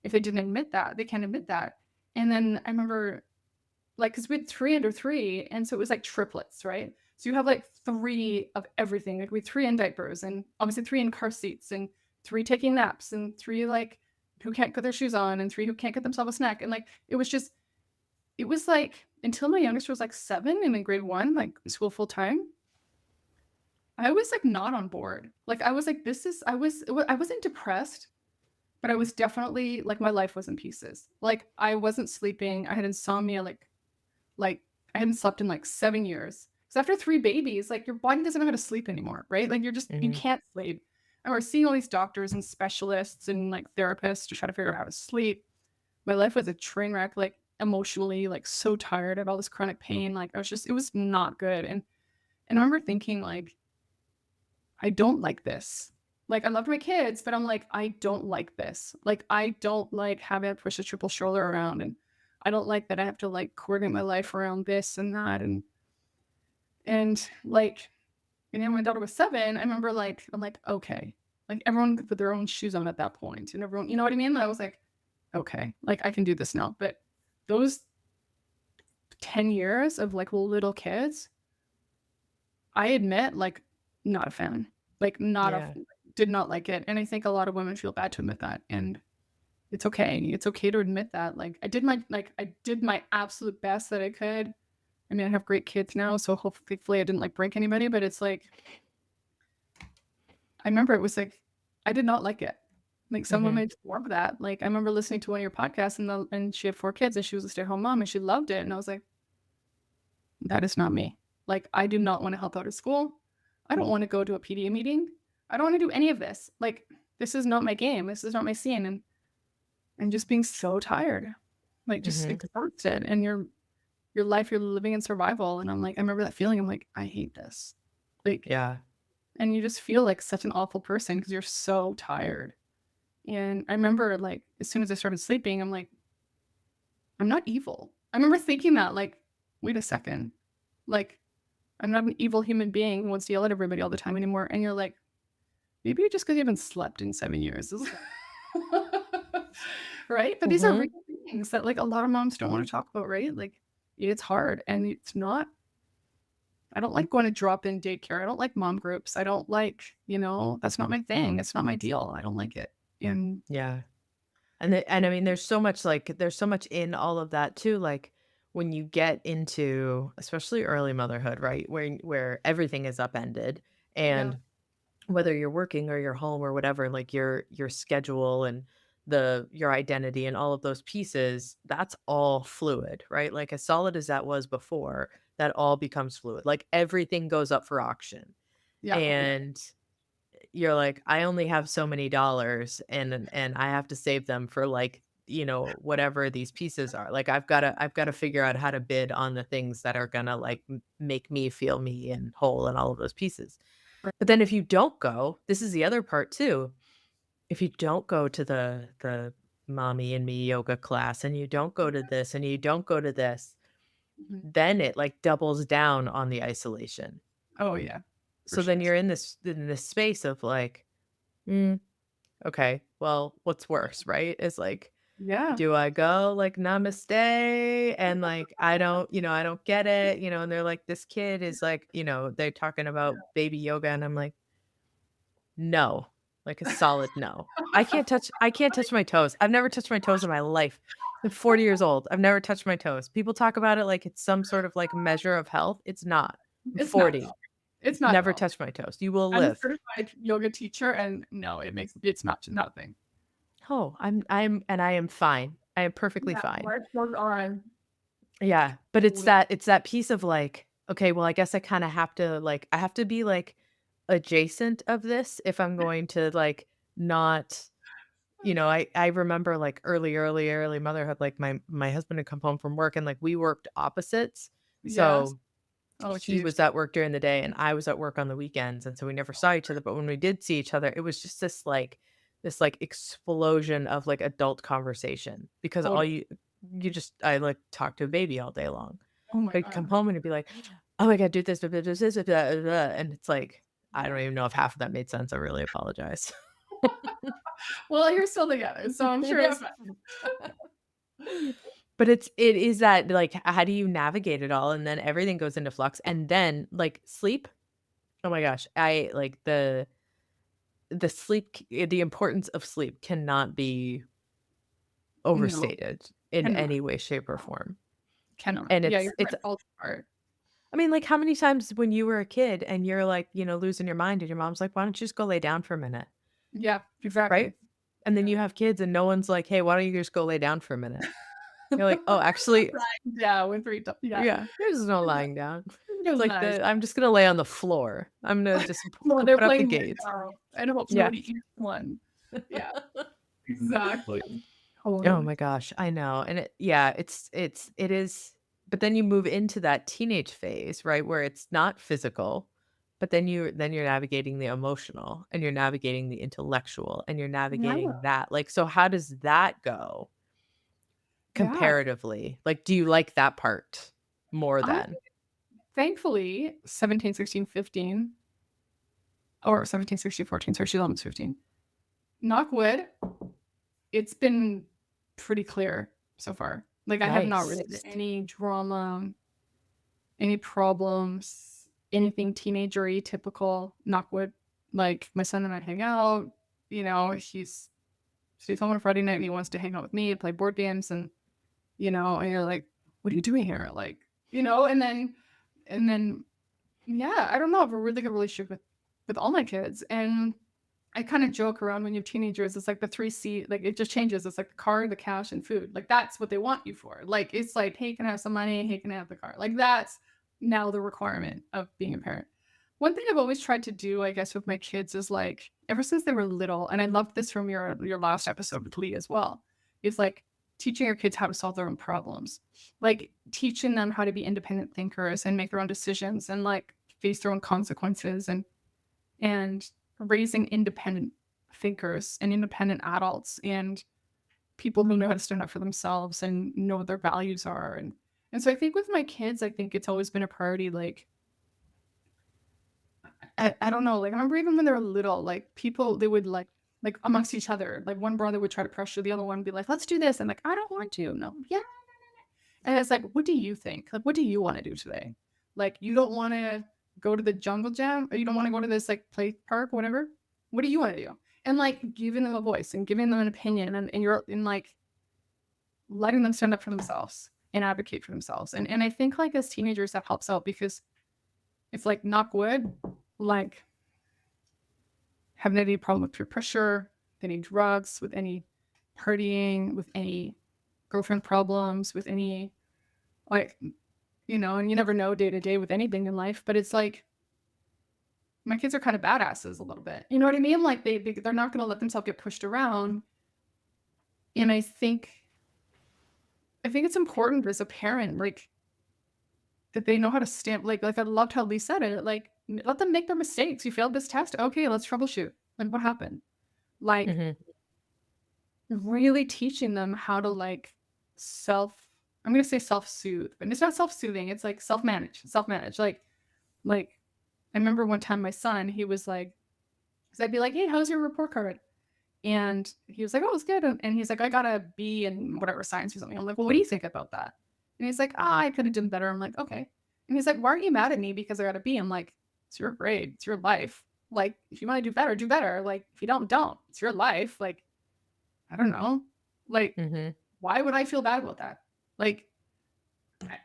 Speaker 2: if they didn't admit that. They can't admit that. And then I remember, like, because we had 3 under 3, and so it was like triplets, right? So you have like 3 of everything. Like we had 3 in diapers, and obviously 3 in car seats, and 3 taking naps, and 3 like who can't put their shoes on, and 3 who can't get themselves a snack. And like it was like until my youngest was like 7 and in grade 1, like school full time, I was like not on board. Like I was like, this is I wasn't depressed. But I was definitely like, my life was in pieces. Like, I wasn't sleeping. I had insomnia, like I hadn't slept in like 7 years. Because after 3 babies, like your body doesn't know how to sleep anymore, right? Like you
Speaker 1: Mhm.
Speaker 2: can't sleep. And we're seeing all these doctors and specialists and like therapists to try to figure out how to sleep. My life was a train wreck, like emotionally, like so tired of all this chronic pain. Like it was not good. And I remember thinking like, I don't like this. Like, I loved my kids, but I'm like, I don't like this. Like, I don't like having to push a triple stroller around, and I don't like that I have to like coordinate my life around this and that, and like, and then when my daughter was 7, I remember like I'm like, okay, like everyone could put their own shoes on at that point, and everyone, you know what I mean? I was like, okay, like I can do this now. But those 10 years of like little kids, I admit, like, not a fan. Like, not a
Speaker 1: Yeah.
Speaker 2: did not like it, and I think a lot of women feel bad to admit that, and it's okay. It's okay to admit that. Like, I did my absolute best that I could. I mean, I have great kids now, so hopefully I didn't, like, break anybody, but it's like I remember it was like, I did not like it. Like, some
Speaker 1: Mhm.
Speaker 2: women warm that. Like, I remember listening to one of your podcasts, and she had 4 kids, and she was a stay-at-home mom, and she loved it, and I was like, "That is not me." Like, I do not wanna help out at school. I don't wanna go to a PTA meeting. I don't wanna do any of this. Like, this is not my game. This is not my scene, and just being so tired, like, just
Speaker 1: Mhm.
Speaker 2: exhausted, and your life, you're living in survival, and I'm like, I remember that feeling. I'm like, "I hate this." Like,
Speaker 1: Yeah.
Speaker 2: and you just feel like such an awful person because 'cause you're so tired, and I remember, like, as soon as I started sleeping, I'm like, "I'm not evil." I remember thinking that, like, "Wait a second. Like, I'm not an evil human being who wants to yell at everybody all the time anymore." And you're like, maybe just because you haven't slept in 7 years. Right? But these are real
Speaker 1: Mhm.
Speaker 2: things that, like, a lot of moms don't wanna talk about, right? Like, it's hard, and it's not I don't like going to drop-in daycare. I don't like mom groups. I don't like, that's not my thing. It's not my deal. I don't like it. And
Speaker 1: Yeah. And I mean, there's so much in all of that too, like, when you get into especially early motherhood, right? Where everything is upended,
Speaker 2: yeah.
Speaker 1: and whether you're working or you're home or whatever, like, your schedule and your identity and all of those pieces, that's all fluid, right? Like as solid as that was before, that all becomes fluid. Like everything goes up for auction.
Speaker 2: Yeah.
Speaker 1: And you're like, I only have so many dollars and I have to save them for like, whatever these pieces are. Like I've got to figure out how to bid on the things that are going to like make me feel me and whole and all of those pieces.
Speaker 2: Right.
Speaker 1: But then if you don't go, this is the other part too. If you don't go to the mommy and me yoga class and you don't go to this and you don't go to this,
Speaker 2: Mhm.
Speaker 1: then it like doubles down on the isolation.
Speaker 2: Oh yeah, for
Speaker 1: So then
Speaker 2: sure.
Speaker 1: you're in this space of like, "Mm, okay, well, what's worse, right?" Is like,
Speaker 2: Yeah.
Speaker 1: do I go like namaste and like I don't get it, and they're like, this kid is like, they're talking about baby yoga and I'm like, no, like a solid no. I can't touch my toes. I've never touched my toes in my life. I'm 40 years old. I've never touched my toes. People talk about it like it's some sort of like measure of health. It's not. I'm
Speaker 2: It's not at
Speaker 1: 40.
Speaker 2: all. It's not at
Speaker 1: Never
Speaker 2: all.
Speaker 1: touched my toes. You will
Speaker 2: I'm a
Speaker 1: live.
Speaker 2: certified yoga teacher, and no, it's not nothing.
Speaker 1: Oh, I am fine. I am perfectly
Speaker 2: Yeah,
Speaker 1: fine.
Speaker 2: work on
Speaker 1: Yeah, but it's
Speaker 2: totally.
Speaker 1: that piece of like, okay, well, I guess I kinda have to like I have to be like adjacent of this if I'm going to like not. I remember, like, early motherhood, like, my husband had come home from work, and, like, we worked opposites.
Speaker 2: Yes.
Speaker 1: So,
Speaker 2: Oh,
Speaker 1: he
Speaker 2: geez.
Speaker 1: was at work during the day, and I was at work on the weekends, and so we never saw each other, but when we did see each other, it was just this explosion of, like, adult conversation because all
Speaker 2: Totally.
Speaker 1: you just I, like, talk to a baby all day long.
Speaker 2: Oh my
Speaker 1: I'd come
Speaker 2: god.
Speaker 1: home and it'd be like, "Oh my god, do this, blah, blah, blah, blah, blah, blah, blah," and it's like, I don't even know if half of that made sense. I really apologize.
Speaker 2: Well, you're still together, so I'm sure it's
Speaker 1: Yes.
Speaker 2: fine.
Speaker 1: But it is that, like, how do you navigate it all? And then everything goes into flux, and then, like, sleep, oh my gosh, I like, the importance of sleep cannot be
Speaker 2: No,
Speaker 1: overstated in
Speaker 2: cannot,
Speaker 1: any way, shape, or form.
Speaker 2: cannot.
Speaker 1: And
Speaker 2: Yeah,
Speaker 1: it's
Speaker 2: you're
Speaker 1: it's
Speaker 2: right, all apart.
Speaker 1: I mean, like, how many times when you were a kid and you're, like, losing your mind and your mom's like, "Why don't you just go lay down for a minute?"
Speaker 2: Yeah,
Speaker 1: Right?
Speaker 2: exactly.
Speaker 1: And then
Speaker 2: Yeah.
Speaker 1: you have kids and no one's like, "Hey, why don't you just go lay down for a minute?" You're like, "Oh, actually,
Speaker 2: Right, yeah, when three t yeah.
Speaker 1: yeah, there's no
Speaker 2: Yeah,
Speaker 1: lying down."
Speaker 2: it
Speaker 1: It's
Speaker 2: was
Speaker 1: like
Speaker 2: nice.
Speaker 1: I'm just gonna lay on the floor. I'm gonna just
Speaker 2: Well, they're
Speaker 1: put up the
Speaker 2: playing
Speaker 1: gates.
Speaker 2: Minecraft, and hope
Speaker 1: Yeah.
Speaker 2: nobody eats one. Yeah, exactly.
Speaker 1: Oh
Speaker 2: Totally.
Speaker 1: my gosh, I know. And it is, but then you move into that teenage phase, right, where it's not physical, but then you're navigating the emotional and you're navigating the intellectual and you're
Speaker 2: Yeah,
Speaker 1: navigating that. Like, so how does that go
Speaker 2: yeah.
Speaker 1: comparatively? Like, do you like that part more
Speaker 2: I
Speaker 1: than?
Speaker 2: thankfully, 17, 16, 15, or 17, 16, 14, so she's almost 15. Knock wood, it's been pretty clear so far. Like, I have not
Speaker 1: Nice.
Speaker 2: really had any drama, any problems, anything teenagery, typical, knock wood. Like, my son and I hang out, he's home on a Friday night and he wants to hang out with me and play board games and you're like, "What are you doing here?" Like, and then, yeah, I don't know, I have a really good relationship with all my kids, and I kinda joke around when you have teenagers, it's like the 3 C, like, it just changes. It's like the car, the cash, and food. Like, that's what they want you for. Like, it's like, "Hey, can I have some money? Hey, can I have the car?" Like, that's now the requirement of being a parent. One thing I've always tried to do, I guess, with my kids is, like, ever since they were little, and I loved this from your last episode with Lee as well, is, like, teaching your kids how to solve their own problems. Like, teaching them how to be independent thinkers and make their own decisions and, like, face their own consequences and raising independent thinkers and independent adults and people who know how to stand up for themselves and know what their values are. And so I think with my kids, I think it's always been a priority. Like, I don't know, like I remember even when they were little, like people they would like amongst each other, like one brother would try to pressure the other one, be like, let's do this. And like, I don't want to. No, yeah. And it's like, what do you think? Like, what do you want to do today? Like, you don't want to go to the jungle gym or you don't want to go to this like play park, whatever. What do you want to do? And like giving them a voice and giving them an opinion and you're in like letting them stand up for themselves and advocate for themselves. And I think like as teenagers that helps out because it's like knock wood, like having any problem with peer pressure, any drugs, with any partying, with any girlfriend problems, with any, like, and you never know day to day with anything in life, but it's like my kids are kind of badasses a little bit. You know what I mean? Like they're not going to let themselves get pushed around. And I think it's important as a parent, like, that they know how to stand. Like I loved how Lee said it. Like, let them make their mistakes. You failed this test. Okay, let's troubleshoot. Like, what happened? Like,
Speaker 1: Mhm.
Speaker 2: really teaching them how to self. I'm gonna say self-soothe, but it's not self-soothing. It's like self-manage. Like I remember one time my son, he was like, because I'd be like, "Hey, how's your report card?" And he was like, "Oh, it's good." And he's like, "I got a B in whatever science or something." I'm like, "Well, what do you think about that?" And he's like, "Ah, I could have done better." I'm like, "Okay." And he's like, "Why aren't you mad at me because I got a B?" I'm like, "It's your grade. It's your life. Like, if you want to do better, do better. Like, if you don't. It's your life. Like, I don't know. Like,
Speaker 1: Mhm.
Speaker 2: why would I feel bad about that? Like,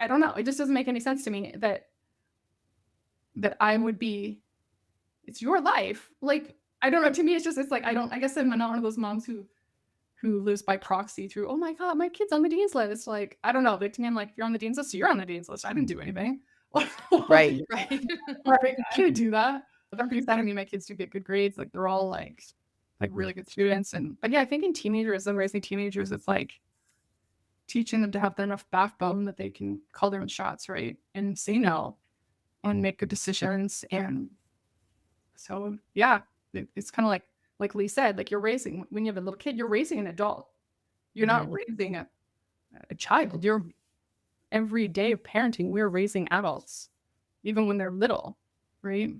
Speaker 2: I don't know. It just doesn't make any sense to me that I would be. It's your life. Like, I don't know. To me, it's like I don't. I guess I'm not one of those moms who lives by proxy through, oh my God, my kid's on the dean's list. Like, I don't know. But to me, I'm like, if you're on the dean's list, you're on the dean's list. I didn't do anything.
Speaker 1: Right, right.
Speaker 2: Like, I didn't do that. But I'm pretty sad. I mean, my kids do get good grades. Like, they're all like really good students. But yeah, I think in teenagers and raising teenagers, it's like teaching them to have enough backbone that they can call their own shots, right? And say no and make good decisions. And so, yeah, it's kind of like Lee said, like, you're raising, when you have a little kid, you're raising an adult. You're not
Speaker 1: Mhm.
Speaker 2: raising a child. You're every day of parenting, we're raising adults, even when they're little, right?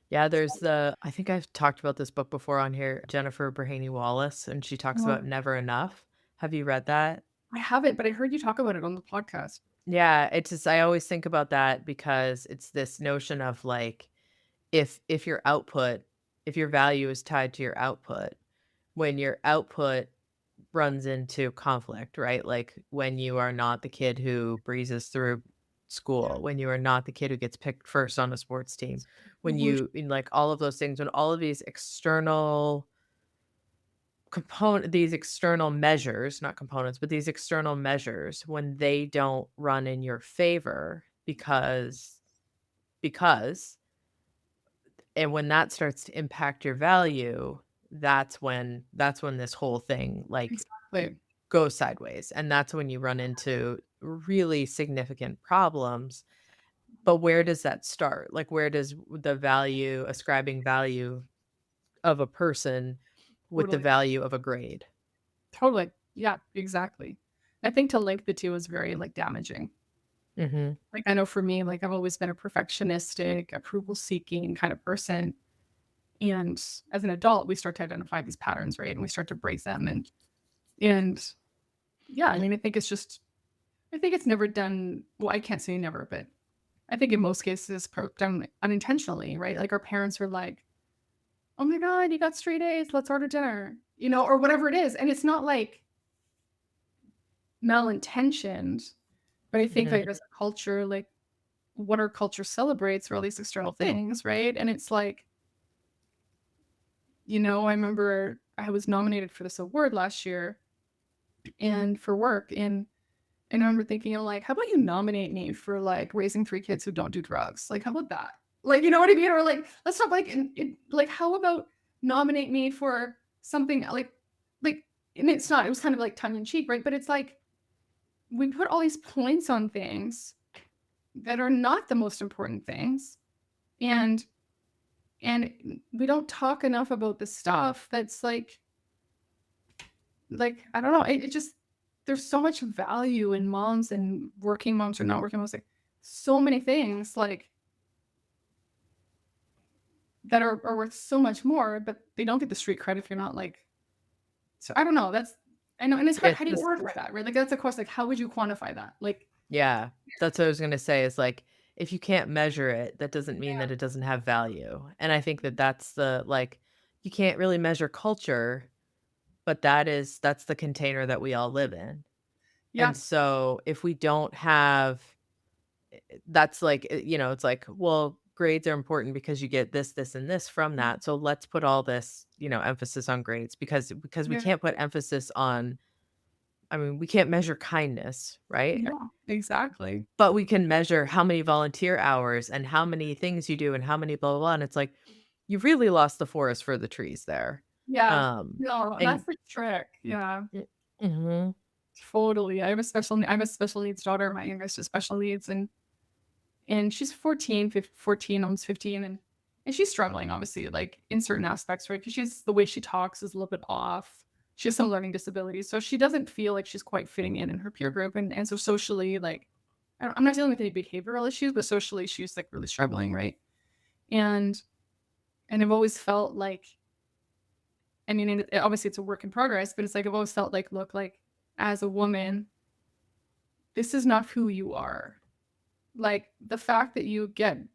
Speaker 1: Yeah, there's the I think I've talked about this book before on here, Jennifer Berhaney Wallace, and she talks
Speaker 2: Well,
Speaker 1: about never enough. Have you read that?
Speaker 2: I haven't, but I heard you talk about it on the podcast.
Speaker 1: Yeah, it's just I always think about that because it's this notion of like if your output, if your value is tied to your output, when your output runs into conflict, right? Like when you are not the kid who breezes through
Speaker 2: Yeah.
Speaker 1: school, when you are not the kid who gets picked first on a sports team, when
Speaker 2: Mhm.
Speaker 1: you in like all of those things, when all of these external measures, not components, but these external measures, when they don't run in your favor because and when that starts to impact your value, that's when this whole thing like
Speaker 2: Exactly.
Speaker 1: goes sideways, and that's when you run into really significant problems. But where does that start? Like, where does the value ascribing value of a person with the
Speaker 2: Totally.
Speaker 1: value of a grade?
Speaker 2: Totally. Yeah, exactly. I think to link the two is very damaging.
Speaker 1: Mhm.
Speaker 2: Like, I know for me, like, I've always been a perfectionistic, approval seeking kind of person. And as an adult, we start to identify these patterns, right? And we start to break them. And yeah, I mean, I think it's never done. Well, I can't say never, but I think in most cases done unintentionally, right? Like, our parents are like, "Oh my God, you got straight A's. Let's order dinner," or whatever it is. And it's not like malintentioned, but I think
Speaker 1: Mhm.
Speaker 2: like as a culture, like what our culture celebrates are all these external things, right? And it's like, I remember I was nominated for this award last year and for work, and I remember thinking, I'm like, how about you nominate me for raising three kids who don't do drugs? Like, how about that? Like, you know what I mean? Or like, let's not like, how about nominate me for something like, and it's not, it was kind of like tongue in cheek, right? But it's like, we put all these points on things that are not the most important things. And, and we don't talk enough about the stuff that's I don't know. It just there's so much value in moms and working moms or not working moms. Like so many things that are worth so much more, but they don't get the street credit if you're not like. So I don't know. I know, and it's hard.
Speaker 1: It's
Speaker 2: How do you
Speaker 1: this
Speaker 2: order that, right? Like that's of course. Like how would you quantify that? Like
Speaker 1: Yeah, that's what I was gonna say is, like, if you can't measure it, that doesn't mean
Speaker 2: yeah,
Speaker 1: that it doesn't have value, and I think that that's the like, you can't really measure culture, but that's the container that we all live in,
Speaker 2: yeah,
Speaker 1: and so if we don't have that's like, it's like, well, grades are important because you get this, and this from
Speaker 2: Mhm.
Speaker 1: that. So let's put all this, emphasis on grades because we
Speaker 2: Yeah.
Speaker 1: can't put emphasis on I mean, we can't measure kindness, right?
Speaker 2: Yeah, exactly.
Speaker 1: But we can measure how many volunteer hours and how many things you do and how many blah blah blah. And it's like you've really lost the forest for the trees there.
Speaker 2: Yeah.
Speaker 1: Um
Speaker 2: No, that's
Speaker 1: and
Speaker 2: the trick. Yeah,
Speaker 1: Mhm.
Speaker 2: totally. I have a special needs daughter. My youngest is special needs, and she's 14, almost 15, and she's struggling, obviously, like, in certain aspects, right? Because she's the way she talks is a little bit off. She has some learning disabilities, so she doesn't feel like she's quite fitting in her peer group, and so socially, like, I'm not dealing with any behavioral issues, but socially, she's, like, really struggling, right? And and I've always felt like, I mean, and obviously, it's a work in progress, but it's like I've always felt like, look, like, as a woman, this is not who you are. Like, the fact that you can't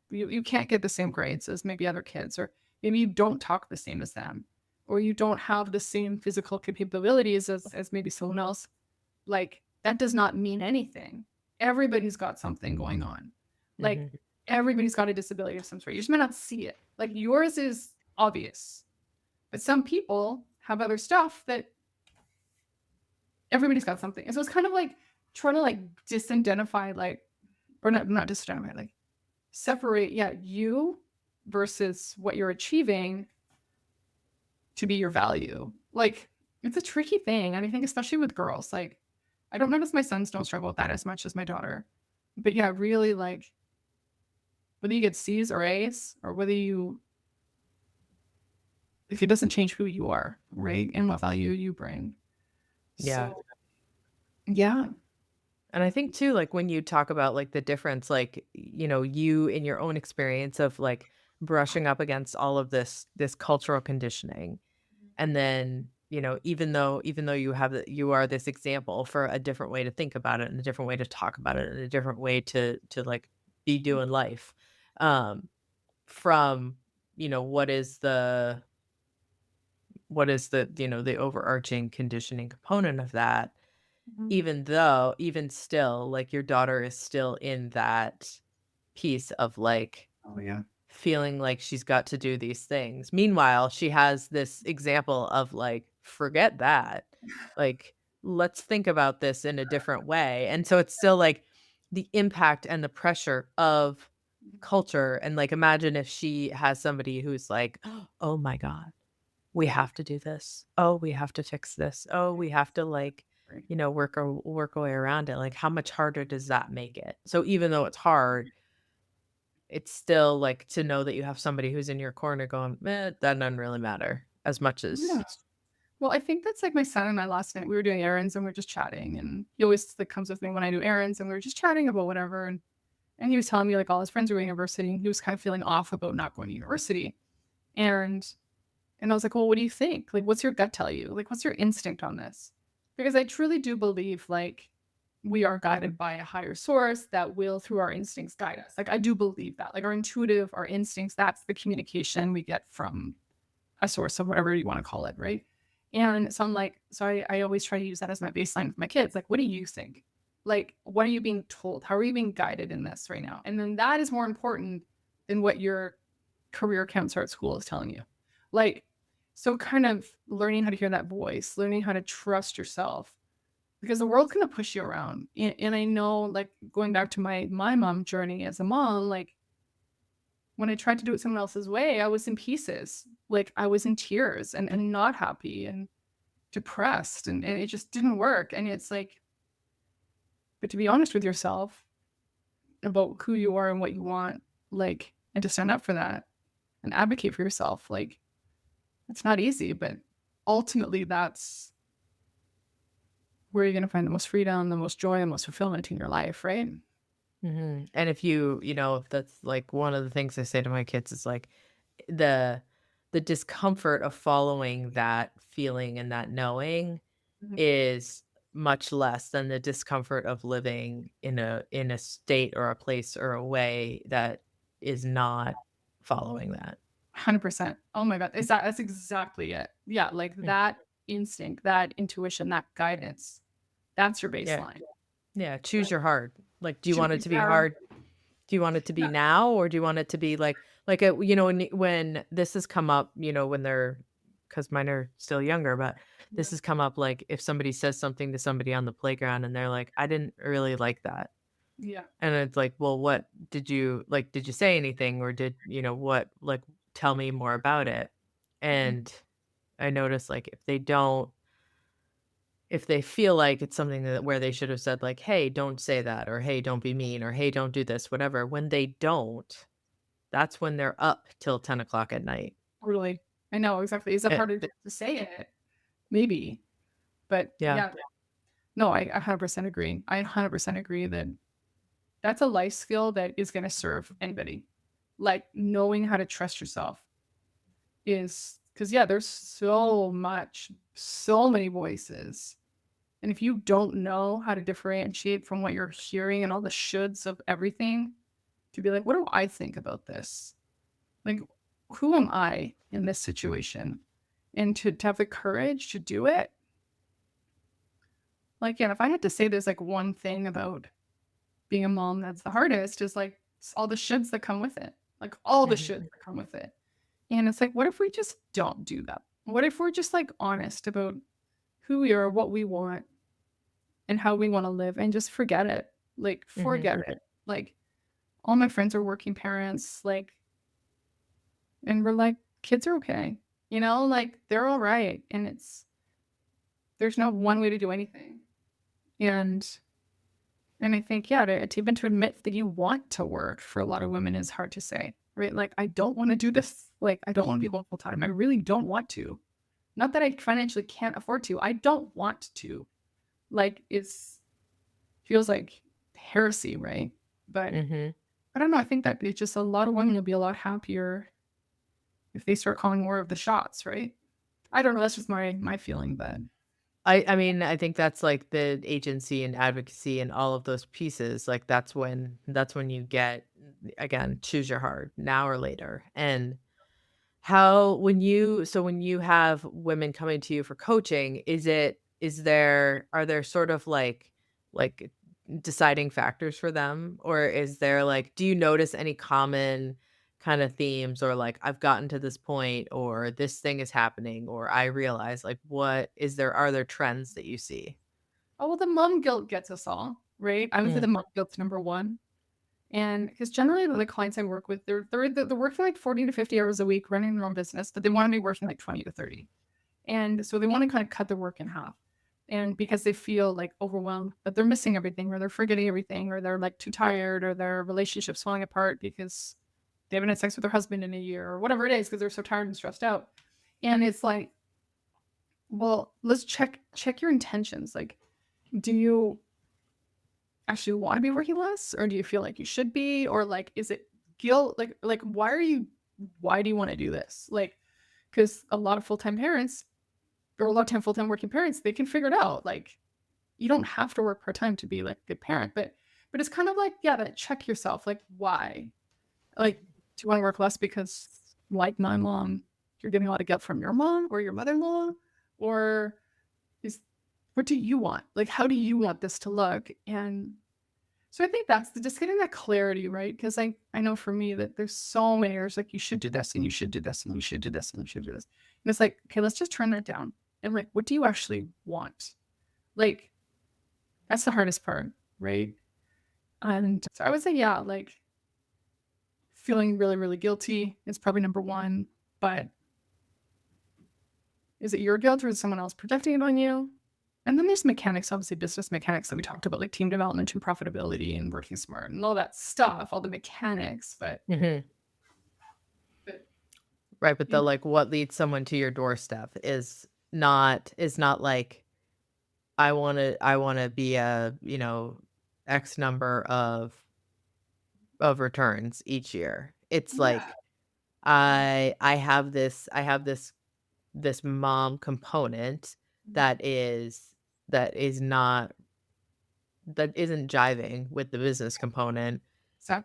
Speaker 2: get the same grades as maybe other kids, or maybe you don't talk the same as them, or you don't have the same physical capabilities as maybe someone else, like, that does not mean anything. Everybody's got something going on. Like,
Speaker 1: Mhm.
Speaker 2: everybody's got a disability of some sort. You just might not see it. Like, yours is obvious, but some people have other stuff that everybody's got something. And so it's kind of like trying to, like, disidentify, like, or not disidentify, like, separate, yeah, you versus what you're achieving to be your value. Like, it's a tricky thing. And I think especially with girls, like, I don't notice my sons don't struggle with that as much as my daughter. But yeah, really, like, whether you get C's or A's, or whether you, if it doesn't change who you are, right? And what value you bring.
Speaker 1: Yeah.
Speaker 2: So yeah.
Speaker 1: And I think too, like when you talk about like the difference, like, you in your own experience of like brushing up against all of this cultural conditioning. And then, even though you are this example for a different way to think about it and a different way to talk about it and a different way to like be doing life. Um, from, what is the overarching conditioning component of that,
Speaker 2: Mhm.
Speaker 1: even still, like, your daughter is still in that piece of, like,
Speaker 2: Oh yeah.
Speaker 1: feeling like she's got to do these things. Meanwhile, she has this example of, like, "Forget that." Like, "Let's think about this in a different way." And so it's still, like, the impact and the pressure of culture, and, like, imagine if she has somebody who's like, "Oh my god. We have to do this. Oh, we have to fix this. Oh, we have to like,
Speaker 2: Right.
Speaker 1: work our way around it. Like how much harder does that make it? So even though it's hard, it's still like to know that you have somebody who's in your corner going, that doesn't really matter as much as
Speaker 2: Yeah. Well, I think that's like my son and I last night. We were doing errands and we are just chatting, and he always like comes with me when I do errands, and we were just chatting about whatever. And he was telling me like all his friends were going to university, and he was kind of feeling off about not going to university. And and I was like, well, what do you think? Like, what's your gut tell you? Like, what's your instinct on this? Because I truly do believe like we are guided by a higher source that will, through our instincts, guide us. Like, I do believe that. Like, our intuitive, our instincts, that's the communication we get from a source of whatever you want to call it, right? And so I'm like, so I always try to use that as my baseline with my kids. Like, what do you think? Like, what are you being told? How are you being guided in this right now? And then that is more important than what your career counselor at school is telling you. Like, so kind of learning how to hear that voice, learning how to trust yourself, because the world's gonna push you around. And I know, like, going back to my mom journey as a mom, like, when I tried to do it someone else's way, I was in pieces. Like, I was in tears and not happy and depressed, and it just didn't work. And it's like, but to be honest with yourself about who you are and what you want, like, and to stand up for that and advocate for yourself, like, it's not easy, but ultimately that's where you're gonna find the most freedom, the most joy, and most fulfillment in your life, right?
Speaker 1: And if that's like one of the things I say to my kids is like the the discomfort of following that feeling and that knowing
Speaker 2: Mhm.
Speaker 1: is much less than the discomfort of living in a state or a place or a way that is not following that.
Speaker 2: 100%. Oh my god, that's exactly it. Yeah, like
Speaker 1: Mm,
Speaker 2: that instinct, that intuition, that guidance, that's your
Speaker 1: yeah.
Speaker 2: baseline.
Speaker 1: Yeah, choose your hard. Like, do you
Speaker 2: Choose
Speaker 1: want it to be
Speaker 2: your
Speaker 1: hard? Do you want it to be
Speaker 2: Yeah,
Speaker 1: now, or do you want it to be like a when this has come up, when they're, because mine are still younger, but
Speaker 2: yeah,
Speaker 1: this has come up, like, if somebody says something to somebody on the playground and they're like, "I didn't really like that."
Speaker 2: yeah.
Speaker 1: And it's like, "Well, what did you say anything, or did what, like, tell me more about it?"
Speaker 2: Mhm.
Speaker 1: And I notice, like, if they feel like it's something that where they should have said, like, "Hey, don't say that," or, "Hey, don't be mean," or, "Hey, don't do this," whatever, when they don't, that's when they're up till 10 o'clock at night.
Speaker 2: Totally. I know, exactly. Is it
Speaker 1: Eh
Speaker 2: harder to say it? Maybe. But
Speaker 1: yeah.
Speaker 2: yeah, no, I 100% agree. I 100% agree that that's a life skill that is gonna serve anybody. Like, knowing how to trust yourself is because yeah, there's so many voices. And if you don't know how to differentiate from what you're hearing and all the shoulds of everything, to be like, "What do I think about this?" Like, who am I in this situation? And to have the courage to do it, like, yeah, if I had to say there's like one thing about being a mom that's the hardest is like all the shoulds that come with it, like all the
Speaker 1: Mhm,
Speaker 2: shoulds that come with it. And it's like, what if we just don't do that? What if we're just like honest about who we are, what we want, and how we want to live and just forget it? Like,
Speaker 1: mhm.
Speaker 2: forget it. Like, all my friends are working parents, like, and we're like, kids are okay. Like they're all right. And there's no one way to do anything. And I think, yeah, to even to admit that you want to work for a lot of women is hard to say, right? Like, I don't want to do this. Like, I don't want to be home full time. I really don't want to. Not that I financially can't afford to. I don't want to. Like, it's feels like heresy, right? But
Speaker 1: Mhm.
Speaker 2: I don't know. I think that it's just a lot of women will be a lot happier if they start calling more of the shots, right? I don't know. That's just my feeling, but
Speaker 1: I mean, I think that's, like, the agency and advocacy and all of those pieces, like, that's when you get, again, choose your heart, now or later. And how when you have women coming to you for coaching, are there sort of like deciding factors for them? Or is there, like, do you notice any common kind of themes, or like, I've gotten to this point, or this thing is happening, or I realize, like, are there trends that you see?
Speaker 2: oh well, the mom guilt gets us all, right? I would say
Speaker 1: Mm,
Speaker 2: the mom guilt's number one. And because generally the clients I work with, they're working like 40 to 50 hours a week running their own business, but they want to be working like 20 to 30. And so they want to kind of cut their work in half. And because they feel like overwhelmed that they're missing everything or they're forgetting everything or they're like too tired or their relationship's falling apart because they haven't had sex with their husband in a year or whatever it is because they're so tired and stressed out. And it's like, well, let's check your intentions. Like, do you actually want to be working less or do you feel like you should be or like is it guilt like why do you want to do this like because a lot of full-time parents or a lot of time full-time working parents they can figure it out like you don't have to work part-time to be like a good parent but it's kind of like yeah that check yourself like why like do you want to work less because like my mom you're getting a lot of guilt from your mom or your mother-in-law or is what do you want like how do you want this to look and so I think that's just getting that clarity, right? Because I know for me that there's so many areas like you should do this and you should do this and you should do this and you should do this. And it's like, okay, let's just turn that down. And like, what do you actually want? Like, that's the hardest part, right? And so I would say, yeah, like feeling really, really guilty is probably number one. But is it your guilt or is someone else projecting it on you? And then there's mechanics, obviously business mechanics that we talked about, like team development and profitability and working smart and all that stuff, all the mechanics.
Speaker 1: mhm.
Speaker 2: But
Speaker 1: Right, but
Speaker 2: you
Speaker 1: the, like, what leads someone to your doorstep is not like, I wanna be a, X number of returns each year. It's
Speaker 2: yeah.
Speaker 1: like, I have this mom component that is that is not that isn't jiving with the business component,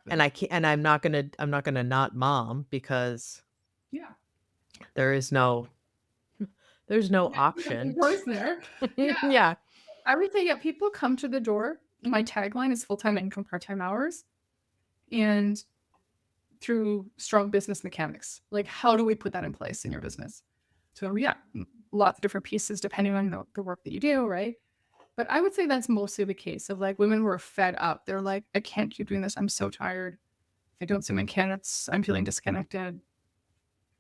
Speaker 1: and
Speaker 2: Exactly.
Speaker 1: I can't and I'm not gonna not mom, because
Speaker 2: Yeah.
Speaker 1: there is no there's no option.
Speaker 2: Voice there. Yeah.
Speaker 1: Yeah.
Speaker 2: I would say, yeah, people come to the door. My tagline is full-time income, part-time hours. and through strong business mechanics. Like, how do we put that in place in your business? So yeah, lots of different pieces depending on the work that you do, right? But I would say that's mostly the case of like women who are fed up. They're like, I can't keep doing this. I'm so tired. I don't see my candidates. I'm feeling disconnected.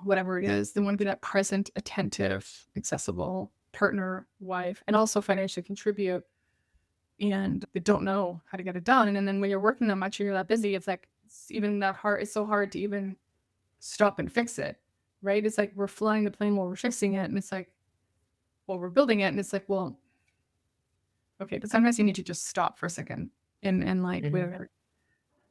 Speaker 2: Whatever it is, they want to be that present, attentive, accessible partner, wife, and also financially contribute. And they don't know how to get it done. And then when you're working that much and you're that busy, it's like, it's even that hard. It's so hard to even stop and fix it, right? It's like we're flying the plane while we're fixing it. And it's like, well, we're building it. And it's like, well, okay, but sometimes you need to just stop for a second and like, whatever.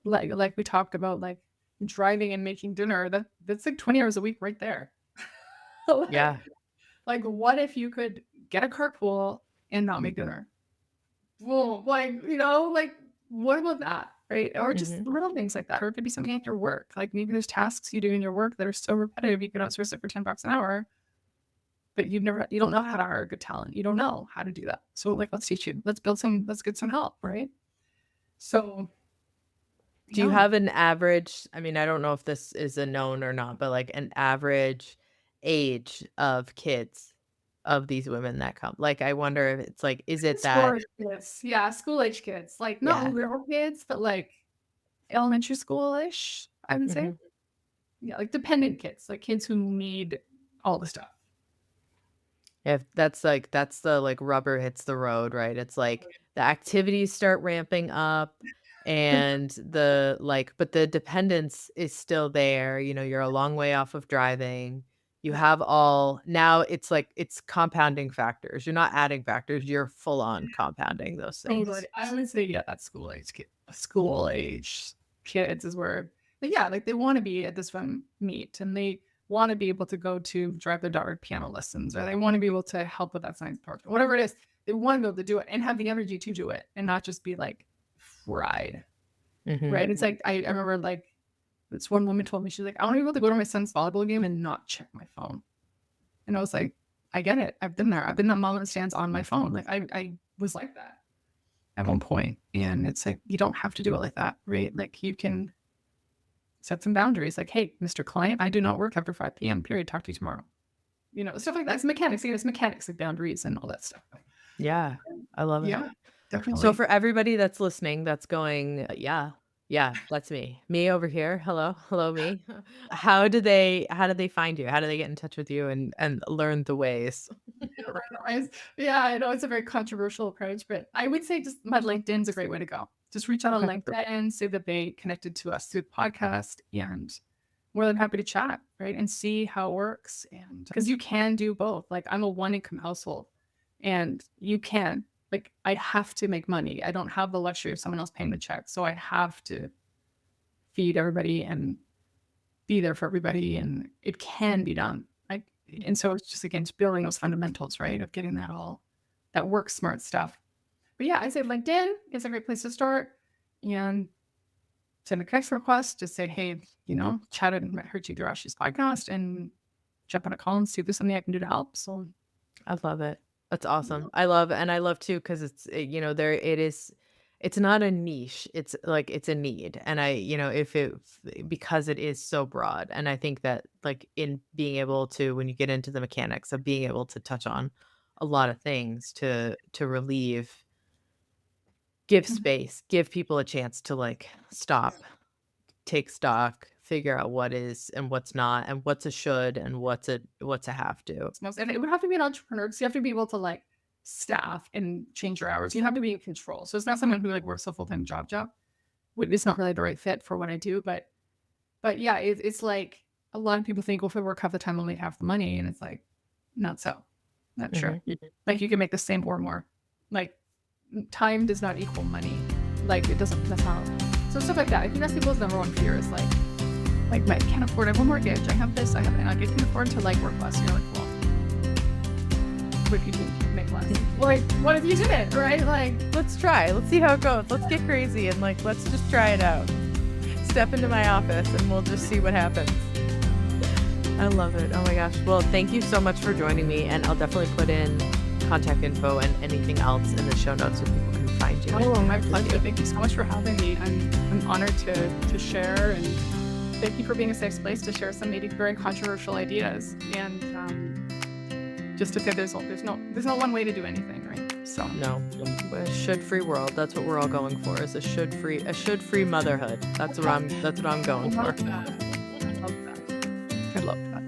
Speaker 2: Like we talked about, like driving and making dinner, that's like 20 hours a week right there.
Speaker 1: Yeah.
Speaker 2: Like, what if you could get a carpool and not make dinner? Well, like, like, what about that, right? Or just little things like that. Or it could be something at your work. Like maybe there's tasks you do in your work that are so repetitive, you could outsource it for $10 an hour, but you don't know how to hire good talent. You don't know how to do that. So like, let's teach you. Let's get some help, right? So
Speaker 1: do you have an average, I mean, I don't know if this is a known or not, but like an average age of kids of these women that come? Like, I wonder if it's like, is it that?
Speaker 2: Kids. Yeah, school age kids. Like not little kids, but like elementary school-ish, I would say. Yeah, like dependent kids, like kids who need all the stuff.
Speaker 1: If that's the like rubber hits the road, right? It's like the activities start ramping up and but the dependence is still there. You're a long way off of driving. You have now it's like it's compounding factors. You're not adding factors, you're full on compounding those things.
Speaker 2: I would say, yeah, that's school age kids is where, but yeah, like they want to be at this fun meet and they want to be able to go to drive their daughter piano lessons, or they want to be able to help with that science project, whatever it is. They want to be able to do it and have the energy to do it and not just be like fried. Right? It's like I remember like this one woman told me, she's like, I want to be able to go to my son's volleyball game and not check my phone. And I was like, I get it. I've been there. I've been that mom that stands on my phone. Like I was like that at one point. And it's like, you don't have to do it like that, right? Like you can set some boundaries. Like, hey, Mr. Client, I do not work after 5 p.m. period. Talk to you tomorrow. Stuff like that. It's mechanics. It's mechanics, like boundaries and all that stuff.
Speaker 1: Yeah. I love it.
Speaker 2: Yeah, definitely.
Speaker 1: So for everybody that's listening, that's going, yeah, that's me over here. Hello, me. How do they find you? How do they get in touch with you and learn the ways?
Speaker 2: Yeah, I know it's a very controversial approach, but I would say just my LinkedIn's a great way to go. Just reach out on LinkedIn, say that they connected to us through the podcast, and more than happy to chat, right? And see how it works. And because you can do both. Like I'm a one income household and you can, like, I have to make money. I don't have the luxury of someone else paying the check. So I have to feed everybody and be there for everybody. And it can be done. And so it's just, again, it's building those fundamentals, right? Of getting that work smart stuff. But yeah, I say LinkedIn is a great place to start, and send a connection request. Just say, hey, chatted and heard you through Ashley's podcast, and jump on a call and see if there's something I can do to help. So
Speaker 1: I love it. That's awesome. I love too, because it's not a niche. It's like, it's a need. And because it is so broad. And I think that like in being able to, when you get into the mechanics of being able to touch on a lot of things to relieve, give space, give people a chance to like stop, take stock, figure out what is and what's not, and what's a should and what's a have to.
Speaker 2: And it would have to be an entrepreneur, because you have to be able to like staff and change your hours. You have to be in control. So it's not someone who like works a full-time job. It's not really the right fit for what I do. But yeah, it's like a lot of people think, well, if I work half the time, I'll make half the money. And it's like, not so. Not true. Like you can make the same or more. Like time does not equal money. Like it doesn't, that's not. So stuff like that. I think that's people's number one fear is like I can't afford, I have a mortgage, I have this, I have that. I can afford to like work less. You're like, well, what if you can make less? Like, what if you didn't, right? Like,
Speaker 1: let's try. Let's see how it goes. Let's get crazy and like, let's just try it out. Step into my office and we'll just see what happens. I love it. Oh my gosh. Well, thank you so much for joining me. And I'll definitely put in contact info and anything else in the show notes so people can find
Speaker 2: Oh, my pleasure. Thank you so much for having me. I'm honored to share, and thank you for being a safe place to share some maybe very controversial ideas. And just to say, there's no one way to do anything, right? So
Speaker 1: No, a should-free world. That's what we're all going for. Is a should-free motherhood. That's what I'm
Speaker 2: I
Speaker 1: going for.
Speaker 2: love that. I love that. I love that.